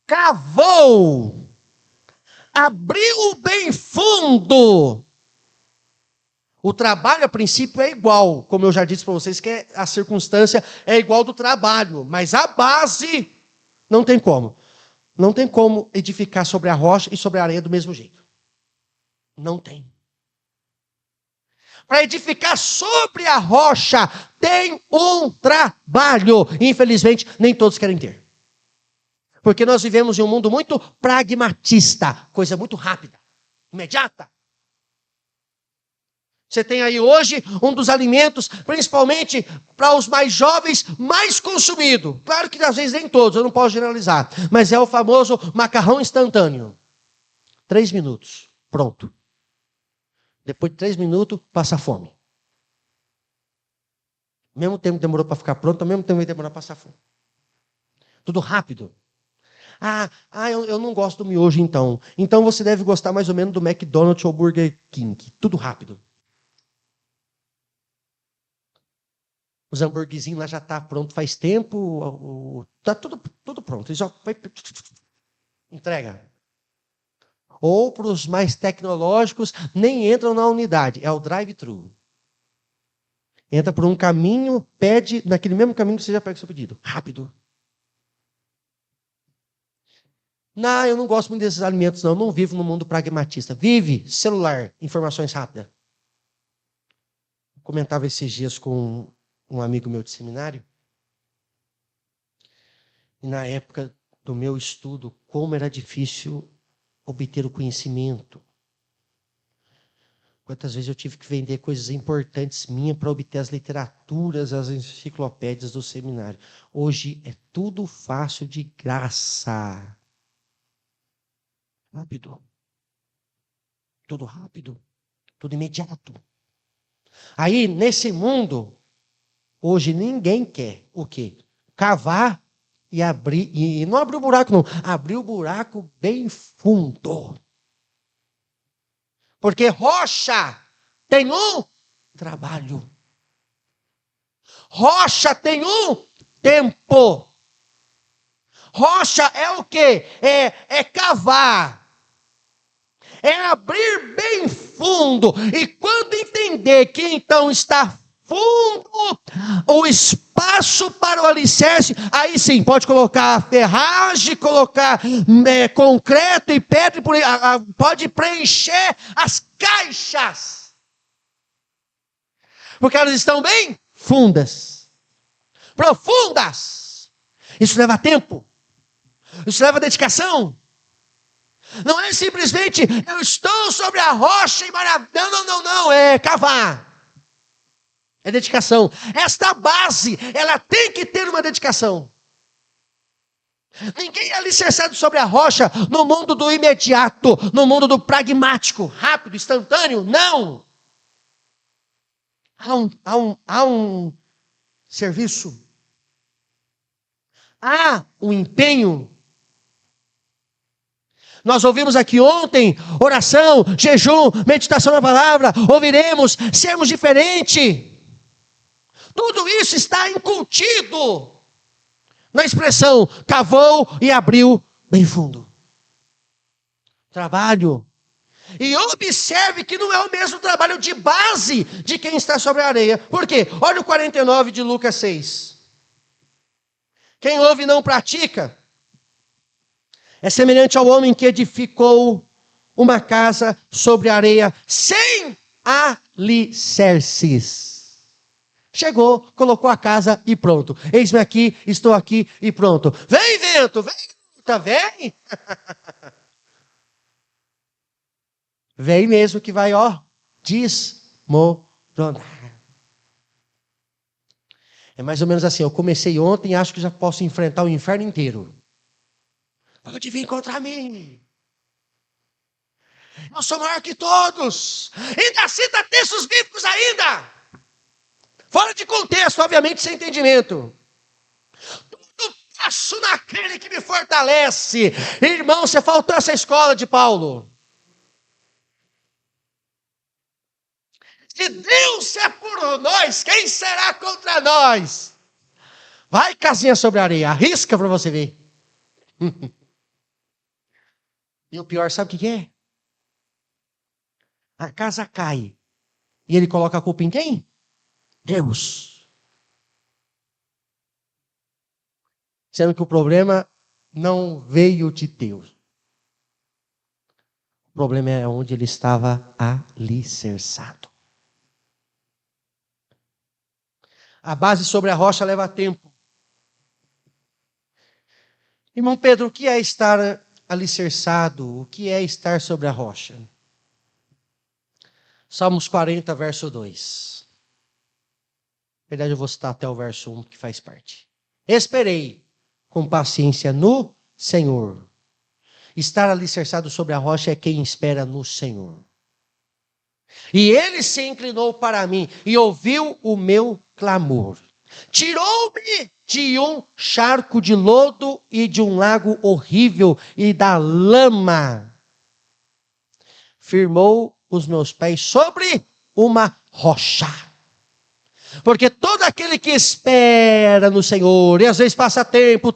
[SPEAKER 1] cavou, abriu bem fundo. O trabalho, a princípio, é igual, como eu já disse para vocês, que a circunstância é igual do trabalho, mas a base não tem como. Não tem como edificar sobre a rocha e sobre a areia do mesmo jeito. Não tem. Para edificar sobre a rocha tem um trabalho. Infelizmente, nem todos querem ter. Porque nós vivemos em um mundo muito pragmatista, coisa muito rápida, imediata. Você tem aí hoje um dos alimentos, principalmente para os mais jovens, mais consumido. Claro que às vezes nem todos, eu não posso generalizar. Mas é o famoso macarrão instantâneo. 3 minutos, pronto. Depois de 3 minutos, passa fome. Mesmo tempo que demorou para ficar pronto, ao mesmo tempo que demorou para passar fome. Tudo rápido. Eu não gosto do miojo então. Então você deve gostar mais ou menos do McDonald's ou Burger King. Tudo rápido. Os hambúrguerzinhos lá já está pronto faz tempo. Está tudo pronto. Ele já vai... Entrega. Ou para os mais tecnológicos, nem entram na unidade. É o drive-thru. Entra por um caminho, pede, naquele mesmo caminho que você já pega o seu pedido. Rápido. Não, eu não gosto muito desses alimentos, não. Eu não vivo no mundo pragmatista. Vive celular, informações rápidas. Comentava esses dias com um amigo meu de seminário. E na época do meu estudo, como era difícil obter o conhecimento. Quantas vezes eu tive que vender coisas importantes minhas para obter as literaturas, as enciclopédias do seminário. Hoje é tudo fácil de graça. Rápido. Tudo rápido. Tudo imediato. Aí, nesse mundo, hoje ninguém quer o quê? Cavar e abrir. E não abrir o buraco, não. Abrir o buraco bem fundo. Porque rocha tem um trabalho. Rocha tem um tempo. Rocha é o quê? É cavar. É abrir bem fundo. E quando entender que então está fundo o espaço para o alicerce, aí sim, pode colocar ferragem, colocar concreto e pedra, pode preencher as caixas. Porque elas estão bem fundas, profundas. Isso leva tempo. Isso leva dedicação. Não é simplesmente, eu estou sobre a rocha e maravilha. Não. É cavar. É dedicação. Esta base, ela tem que ter uma dedicação. Ninguém é alicerçado sobre a rocha no mundo do imediato, no mundo pragmático, rápido, instantâneo. Não. Há um serviço. Há um empenho. Nós ouvimos aqui ontem, oração, jejum, meditação na palavra, ouviremos, sermos diferentes. Tudo isso está incutido na expressão, cavou e abriu bem fundo. Trabalho. E observe que não é o mesmo trabalho de base de quem está sobre a areia. Por quê? Olha o 49 de Lucas 6. Quem ouve e não pratica é semelhante ao homem que edificou uma casa sobre a areia sem alicerces. Chegou, colocou a casa e pronto. Eis-me aqui, estou aqui e pronto. Vem vento, vem, tá vem? Vem mesmo que vai, desmoronar. É mais ou menos assim, eu comecei ontem e acho que já posso enfrentar o inferno inteiro. Pode vir contra mim. Eu sou maior que todos. Ainda cita textos bíblicos ainda. Fora de contexto, obviamente, sem entendimento. Tudo faço naquele que me fortalece. Irmão, você faltou essa escola de Paulo. Se Deus é por nós, quem será contra nós? Vai, casinha sobre a areia, arrisca para você ver. E o pior, sabe o que é? A casa cai. E ele coloca a culpa em quem? Deus. Sendo que o problema não veio de Deus. O problema é onde ele estava alicerçado. A base sobre a rocha leva tempo. Irmão Pedro, o que é estar alicerçado? O que é estar sobre a rocha? Salmos 40, verso 2. Na verdade, eu vou citar até o verso 1, que faz parte. Esperei com paciência no Senhor. Estar alicerçado sobre a rocha é quem espera no Senhor. E ele se inclinou para mim e ouviu o meu clamor. Tirou-me de um charco de lodo e de um lago horrível e da lama. Firmou os meus pés sobre uma rocha. Porque todo aquele que espera no Senhor, e às vezes passa tempo,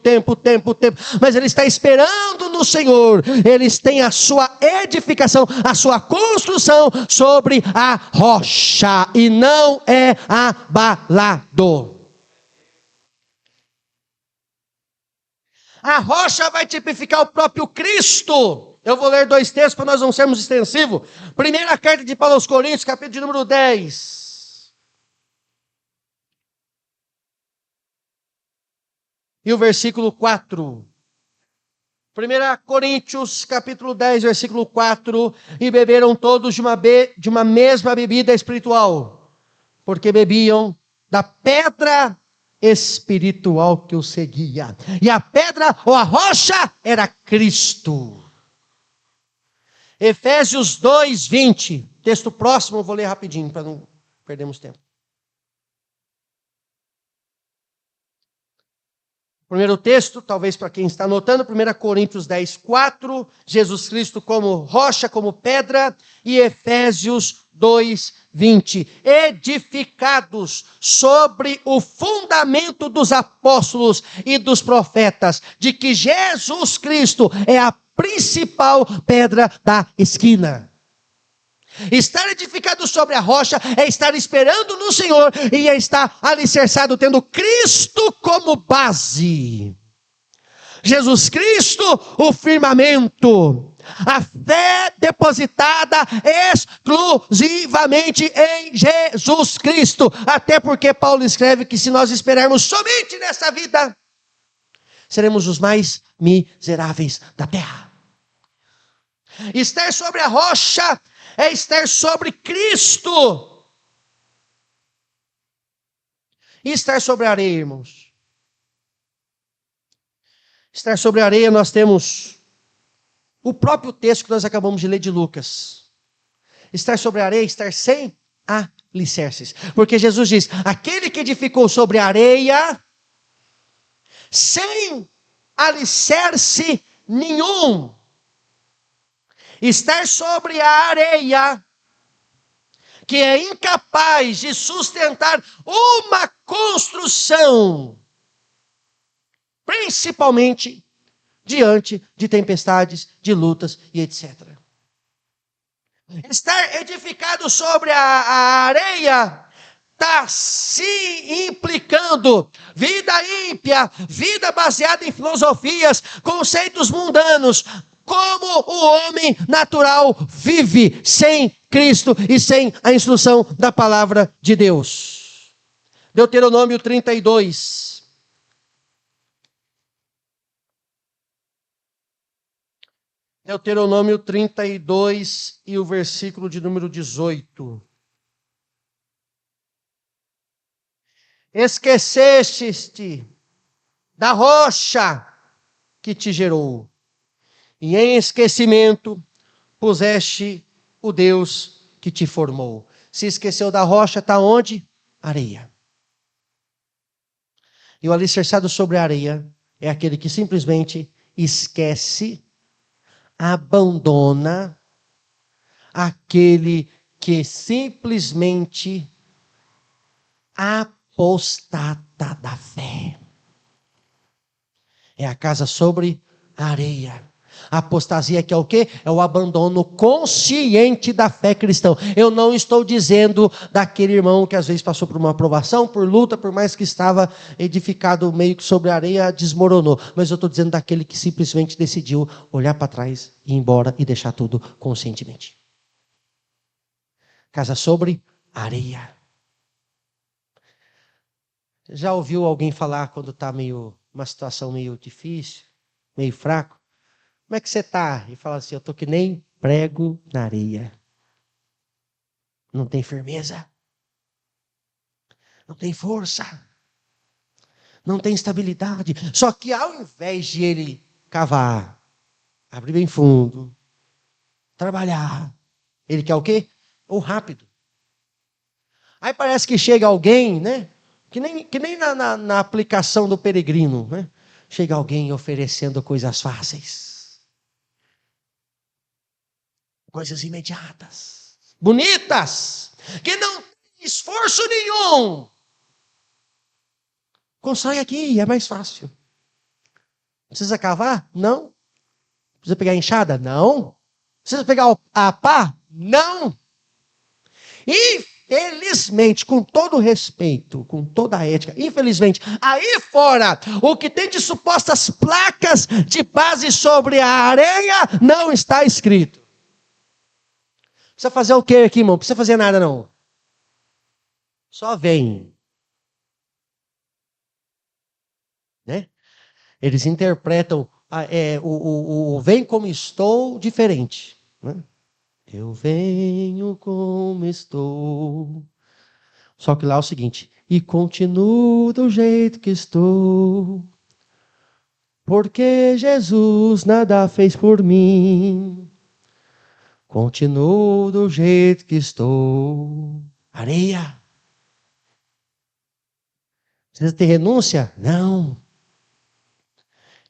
[SPEAKER 1] mas ele está esperando no Senhor, eles têm a sua edificação, a sua construção sobre a rocha, e não é abalado. A rocha vai tipificar o próprio Cristo. Eu vou ler 2 textos para nós não sermos extensivos. Primeira carta de Paulo aos Coríntios, capítulo de número 10. e o versículo 4. 1 Coríntios, capítulo 10, versículo 4. E beberam todos de uma mesma bebida espiritual, porque bebiam da pedra espiritual que os seguia. E a pedra ou a rocha era Cristo. Efésios 2, 20. Texto próximo, eu vou ler rapidinho para não perdermos tempo. Primeiro texto, talvez para quem está anotando, 1 Coríntios 10, 4, Jesus Cristo como rocha, como pedra, e Efésios 2, 20. Edificados sobre o fundamento dos apóstolos e dos profetas, de que Jesus Cristo é a principal pedra da esquina. Estar edificado sobre a rocha é estar esperando no Senhor e é estar alicerçado, tendo Cristo como base. Jesus Cristo, o firmamento. A fé depositada exclusivamente em Jesus Cristo. Até porque Paulo escreve que se nós esperarmos somente nessa vida, seremos os mais miseráveis da terra. Estar sobre a rocha é estar sobre Cristo. E estar sobre a areia, irmãos? Estar sobre a areia, nós temos o próprio texto que nós acabamos de ler de Lucas. Estar sobre a areia, estar sem alicerces. Porque Jesus diz, aquele que edificou sobre a areia, sem alicerce nenhum. Estar sobre a areia, que é incapaz de sustentar uma construção, principalmente diante de tempestades, de lutas e etc. Estar edificado sobre a areia está se implicando vida ímpia, vida baseada em filosofias, conceitos mundanos, como o homem natural vive sem Cristo e sem a instrução da palavra de Deus. Deuteronômio 32. Deuteronômio 32 e o versículo de número 18. Esqueceste da rocha que te gerou, e em esquecimento puseste o Deus que te formou. Se esqueceu da rocha, está onde? Areia. E o alicerçado sobre a areia é aquele que simplesmente esquece, abandona, aquele que simplesmente apostata da fé. É a casa sobre a areia. A apostasia que é o quê? É o abandono consciente da fé cristã. Eu não estou dizendo daquele irmão que às vezes passou por uma provação, por luta, por mais que estava edificado meio que sobre a areia, desmoronou. Mas eu estou dizendo daquele que simplesmente decidiu olhar para trás, ir embora e deixar tudo conscientemente. Casa sobre areia. Já ouviu alguém falar quando está uma situação meio difícil, meio fraco? Como é que você está? E fala assim, eu estou que nem prego na areia. Não tem firmeza. Não tem força. Não tem estabilidade. Só que ao invés de ele cavar, abrir bem fundo, trabalhar, ele quer o quê? O rápido. Aí parece que chega alguém, né? Que nem na aplicação do peregrino, né? Chega alguém oferecendo coisas fáceis. Coisas imediatas, bonitas, que não tem esforço nenhum. Constrói aqui, é mais fácil. Precisa cavar? Não. Precisa pegar a enxada? Não. Precisa pegar a pá? Não. Infelizmente, com todo respeito, com toda a ética, infelizmente, aí fora, o que tem de supostas placas de base sobre a areia não está escrito. Precisa fazer o que aqui, irmão? Não precisa fazer nada, não. Só vem. Né? Eles interpretam o vem como estou diferente, né? Eu venho como estou. Só que lá é o seguinte: e continuo do jeito que estou, porque Jesus nada fez por mim. Continuo do jeito que estou. Areia. Precisa ter renúncia? Não.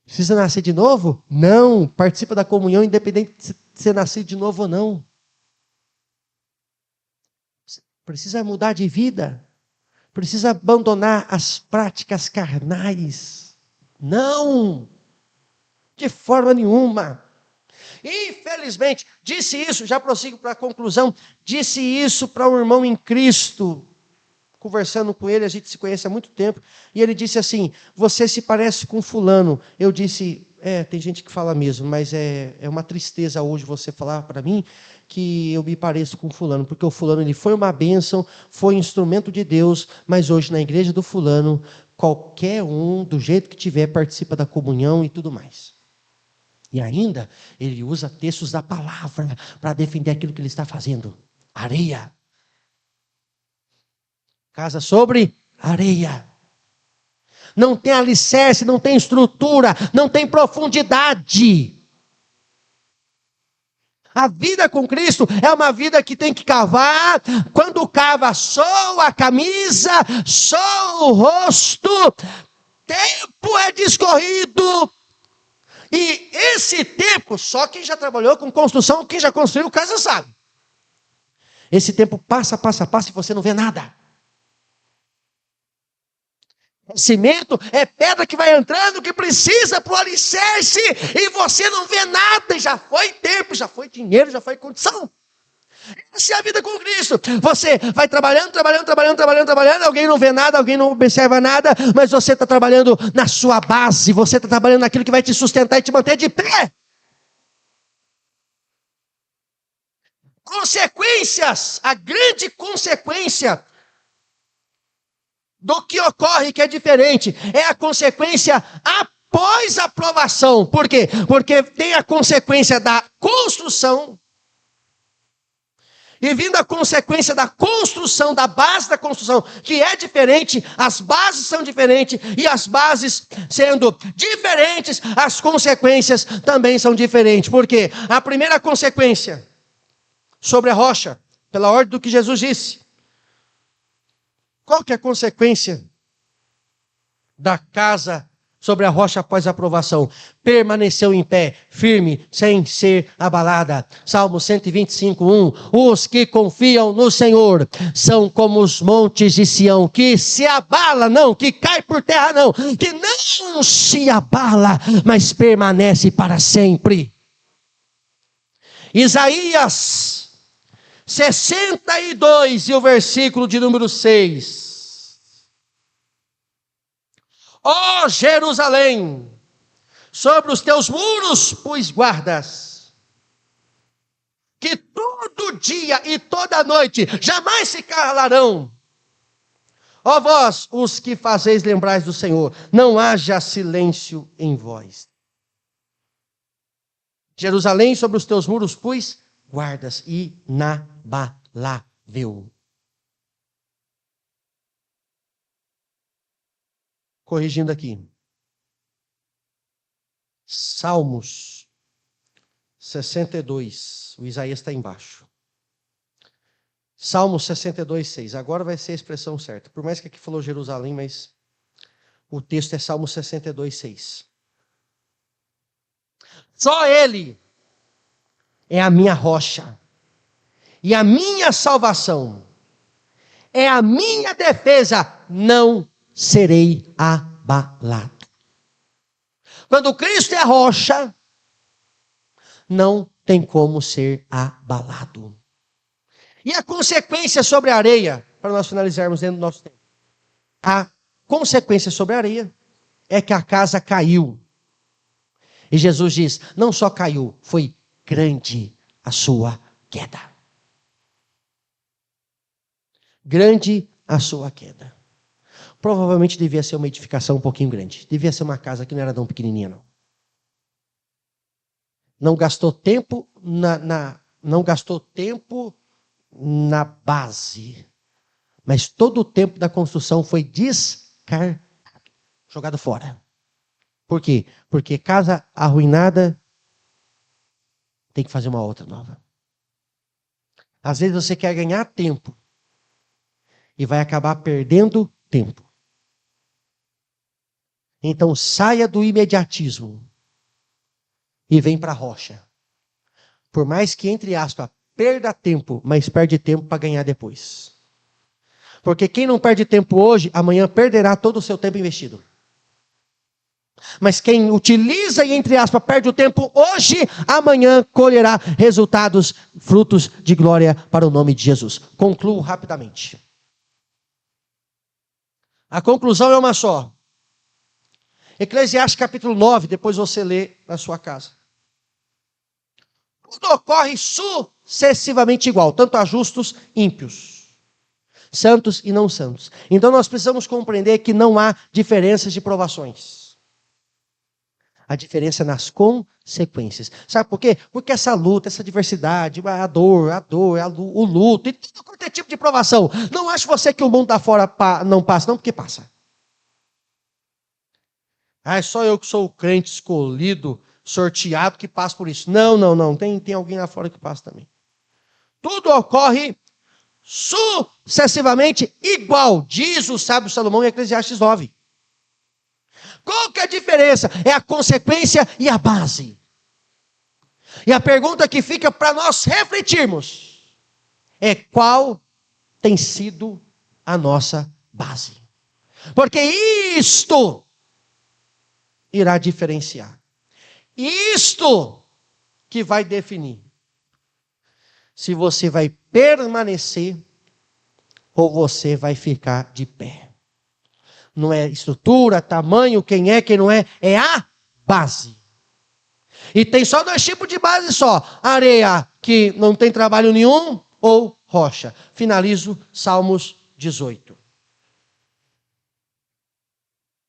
[SPEAKER 1] Precisa nascer de novo? Não. Participa da comunhão independente de ser nascido de novo ou não. Precisa mudar de vida. Precisa abandonar as práticas carnais. Não. De forma nenhuma. Infelizmente, disse isso, já prossigo para a conclusão, disse isso para um irmão em Cristo, conversando com ele, a gente se conhece há muito tempo, e ele disse assim: você se parece com fulano. Eu disse: tem gente que fala mesmo, mas é uma tristeza hoje você falar para mim que eu me pareço com fulano, porque o fulano ele foi uma bênção, foi instrumento de Deus, mas hoje na igreja do fulano, qualquer um, do jeito que tiver, participa da comunhão e tudo mais. E ainda, ele usa textos da palavra para defender aquilo que ele está fazendo. Areia. Casa sobre areia. Não tem alicerce, não tem estrutura, não tem profundidade. A vida com Cristo é uma vida que tem que cavar. Quando cava, soa a camisa, soa o rosto, tempo é discorrido. E esse tempo, só quem já trabalhou com construção, quem já construiu casa sabe. Esse tempo passa e você não vê nada. Cimento é pedra que vai entrando, que precisa para o alicerce, e você não vê nada, e já foi tempo, já foi dinheiro, já foi condição. Essa é a vida com Cristo. Você vai trabalhando, alguém não vê nada, alguém não observa nada, mas você está trabalhando na sua base, você está trabalhando naquilo que vai te sustentar e te manter de pé. Consequências, a grande consequência do que ocorre que é diferente, é a consequência após a aprovação. Por quê? Porque tem a consequência da construção, e vindo a consequência da construção, da base da construção, que é diferente, as bases são diferentes, e as bases sendo diferentes, as consequências também são diferentes. Por quê? A primeira consequência sobre a rocha, pela ordem do que Jesus disse. Qual que é a consequência da casa sobre a rocha após a aprovação? Permaneceu em pé, firme, sem ser abalada. Salmo 125:1. Os que confiam no Senhor são como os montes de Sião, que se abala não, que cai por terra não, que não se abala, mas permanece para sempre. Isaías 62 e o versículo de número 6. Ó Jerusalém, sobre os teus muros pus guardas, que todo dia e toda noite jamais se calarão. Ó vós, os que fazeis lembrais do Senhor, não haja silêncio em vós. Jerusalém, sobre os teus muros pus guardas, inabalável. Corrigindo aqui. Salmos 62. O Isaías está embaixo. Salmos 62:6. Agora vai ser a expressão certa. Por mais que aqui falou Jerusalém, mas o texto é Salmos 62:6. Só Ele é a minha rocha e a minha salvação. É a minha defesa, não serei abalado. Quando Cristo é a rocha, não tem como ser abalado. E a consequência sobre a areia, para nós finalizarmos dentro do nosso tempo. A consequência sobre a areia é que a casa caiu. E Jesus diz, não só caiu, foi grande a sua queda. Grande a sua queda. Provavelmente devia ser uma edificação um pouquinho grande. Devia ser uma casa que não era tão pequenininha, não. Não gastou tempo não gastou tempo na base. Mas todo o tempo da construção foi jogado fora. Por quê? Porque casa arruinada tem que fazer uma outra nova. Às vezes você quer ganhar tempo e vai acabar perdendo tempo. Então saia do imediatismo e vem para a rocha. Por mais que, entre aspas, perda tempo, mas perde tempo para ganhar depois. Porque quem não perde tempo hoje, amanhã perderá todo o seu tempo investido. Mas quem utiliza e, entre aspas, perde o tempo hoje, amanhã colherá resultados, frutos de glória para o nome de Jesus. Concluo rapidamente. A conclusão é uma só. Eclesiastes capítulo 9, depois você lê na sua casa. Tudo ocorre sucessivamente igual, tanto a justos e ímpios, santos e não santos. Então nós precisamos compreender que não há diferenças de provações. A diferença é nas consequências. Sabe por quê? Porque essa luta, essa diversidade, a dor, o luto, e todo quanto é tipo de provação. Não ache você que o mundo da fora não passa, não, porque passa. É só eu que sou o crente escolhido, sorteado, que passo por isso. Não. Tem alguém lá fora que passa também. Tudo ocorre sucessivamente igual, diz o sábio Salomão em Eclesiastes 9. Qual que é a diferença? É a consequência e a base. E a pergunta que fica para nós refletirmos é: qual tem sido a nossa base? Porque isto irá diferenciar. Isto que vai definir se você vai permanecer ou você vai ficar de pé. Não é estrutura, tamanho, quem é, quem não é, é a base. E tem só 2 tipos de base só: areia que não tem trabalho nenhum ou rocha. Finalizo Salmos 18.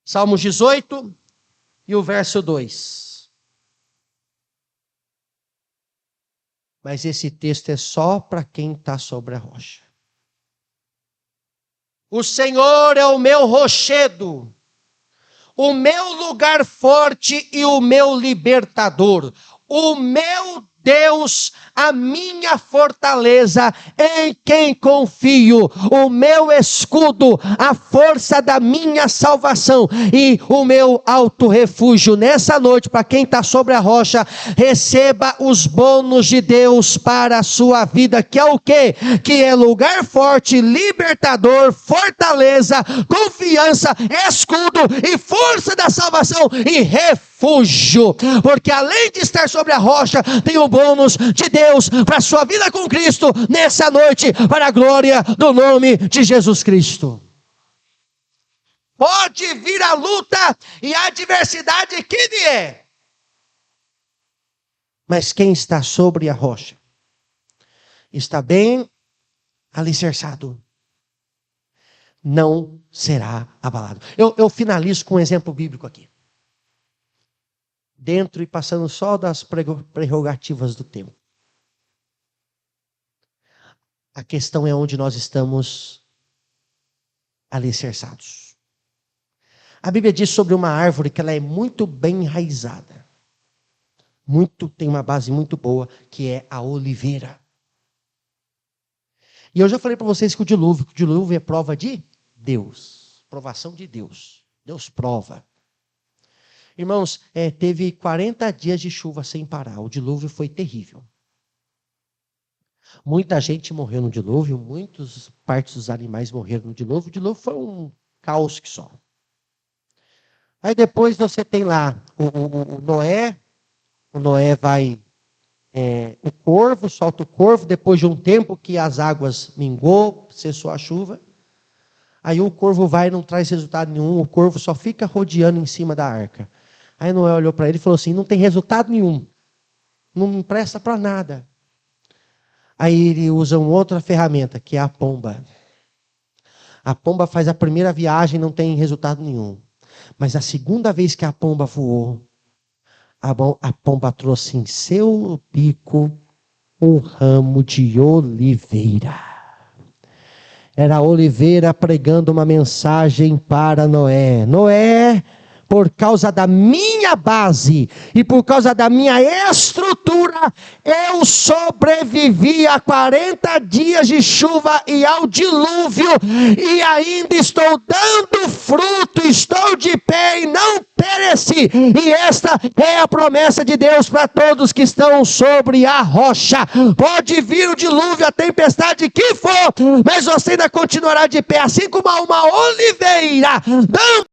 [SPEAKER 1] Salmos 18 e o verso 2. Mas esse texto é só para quem está sobre a rocha. O Senhor é o meu rochedo, o meu lugar forte e o meu libertador, o meu Deus, a minha fortaleza, em quem confio, o meu escudo, a força da minha salvação e o meu alto refúgio. Nessa noite, para quem está sobre a rocha, receba os bônus de Deus para a sua vida, que é o quê? Que é lugar forte, libertador, fortaleza, confiança, escudo e força da salvação e refúgio. Porque além de estar sobre a rocha, tem o bônus de Deus para a sua vida com Cristo nessa noite, para a glória do nome de Jesus Cristo. Pode vir a luta e a adversidade que vier, mas quem está sobre a rocha está bem alicerçado, não será abalado. Eu finalizo com um exemplo bíblico aqui. Dentro e passando só das prerrogativas do tempo. A questão é onde nós estamos alicerçados. A Bíblia diz sobre uma árvore que ela é muito bem enraizada. Tem uma base muito boa, que é a oliveira. E eu já falei para vocês que o dilúvio é prova de Deus. Provação de Deus. Deus prova. Irmãos, teve 40 dias de chuva sem parar. O dilúvio foi terrível. Muita gente morreu no dilúvio, muitas partes dos animais morreram no dilúvio. O dilúvio foi um caos que só. Aí depois você tem lá o Noé. O Noé vai... o corvo, solta o corvo. Depois de um tempo que as águas mingou, cessou a chuva. Aí o corvo vai e não traz resultado nenhum. O corvo só fica rodeando em cima da arca. Aí Noé olhou para ele e falou assim: não tem resultado nenhum. Não presta para nada. Aí ele usa uma outra ferramenta, que é a pomba. A pomba faz a primeira viagem e não tem resultado nenhum. Mas a segunda vez que a pomba voou, a pomba trouxe em seu bico um ramo de oliveira. Era a oliveira pregando uma mensagem para Noé. Noé, por causa da minha base e por causa da minha estrutura, eu sobrevivi a 40 dias de chuva e ao dilúvio, e ainda estou dando fruto, estou de pé e não pereci. E esta é a promessa de Deus para todos que estão sobre a rocha. Pode vir o dilúvio, a tempestade que for, mas você ainda continuará de pé, assim como uma oliveira, dando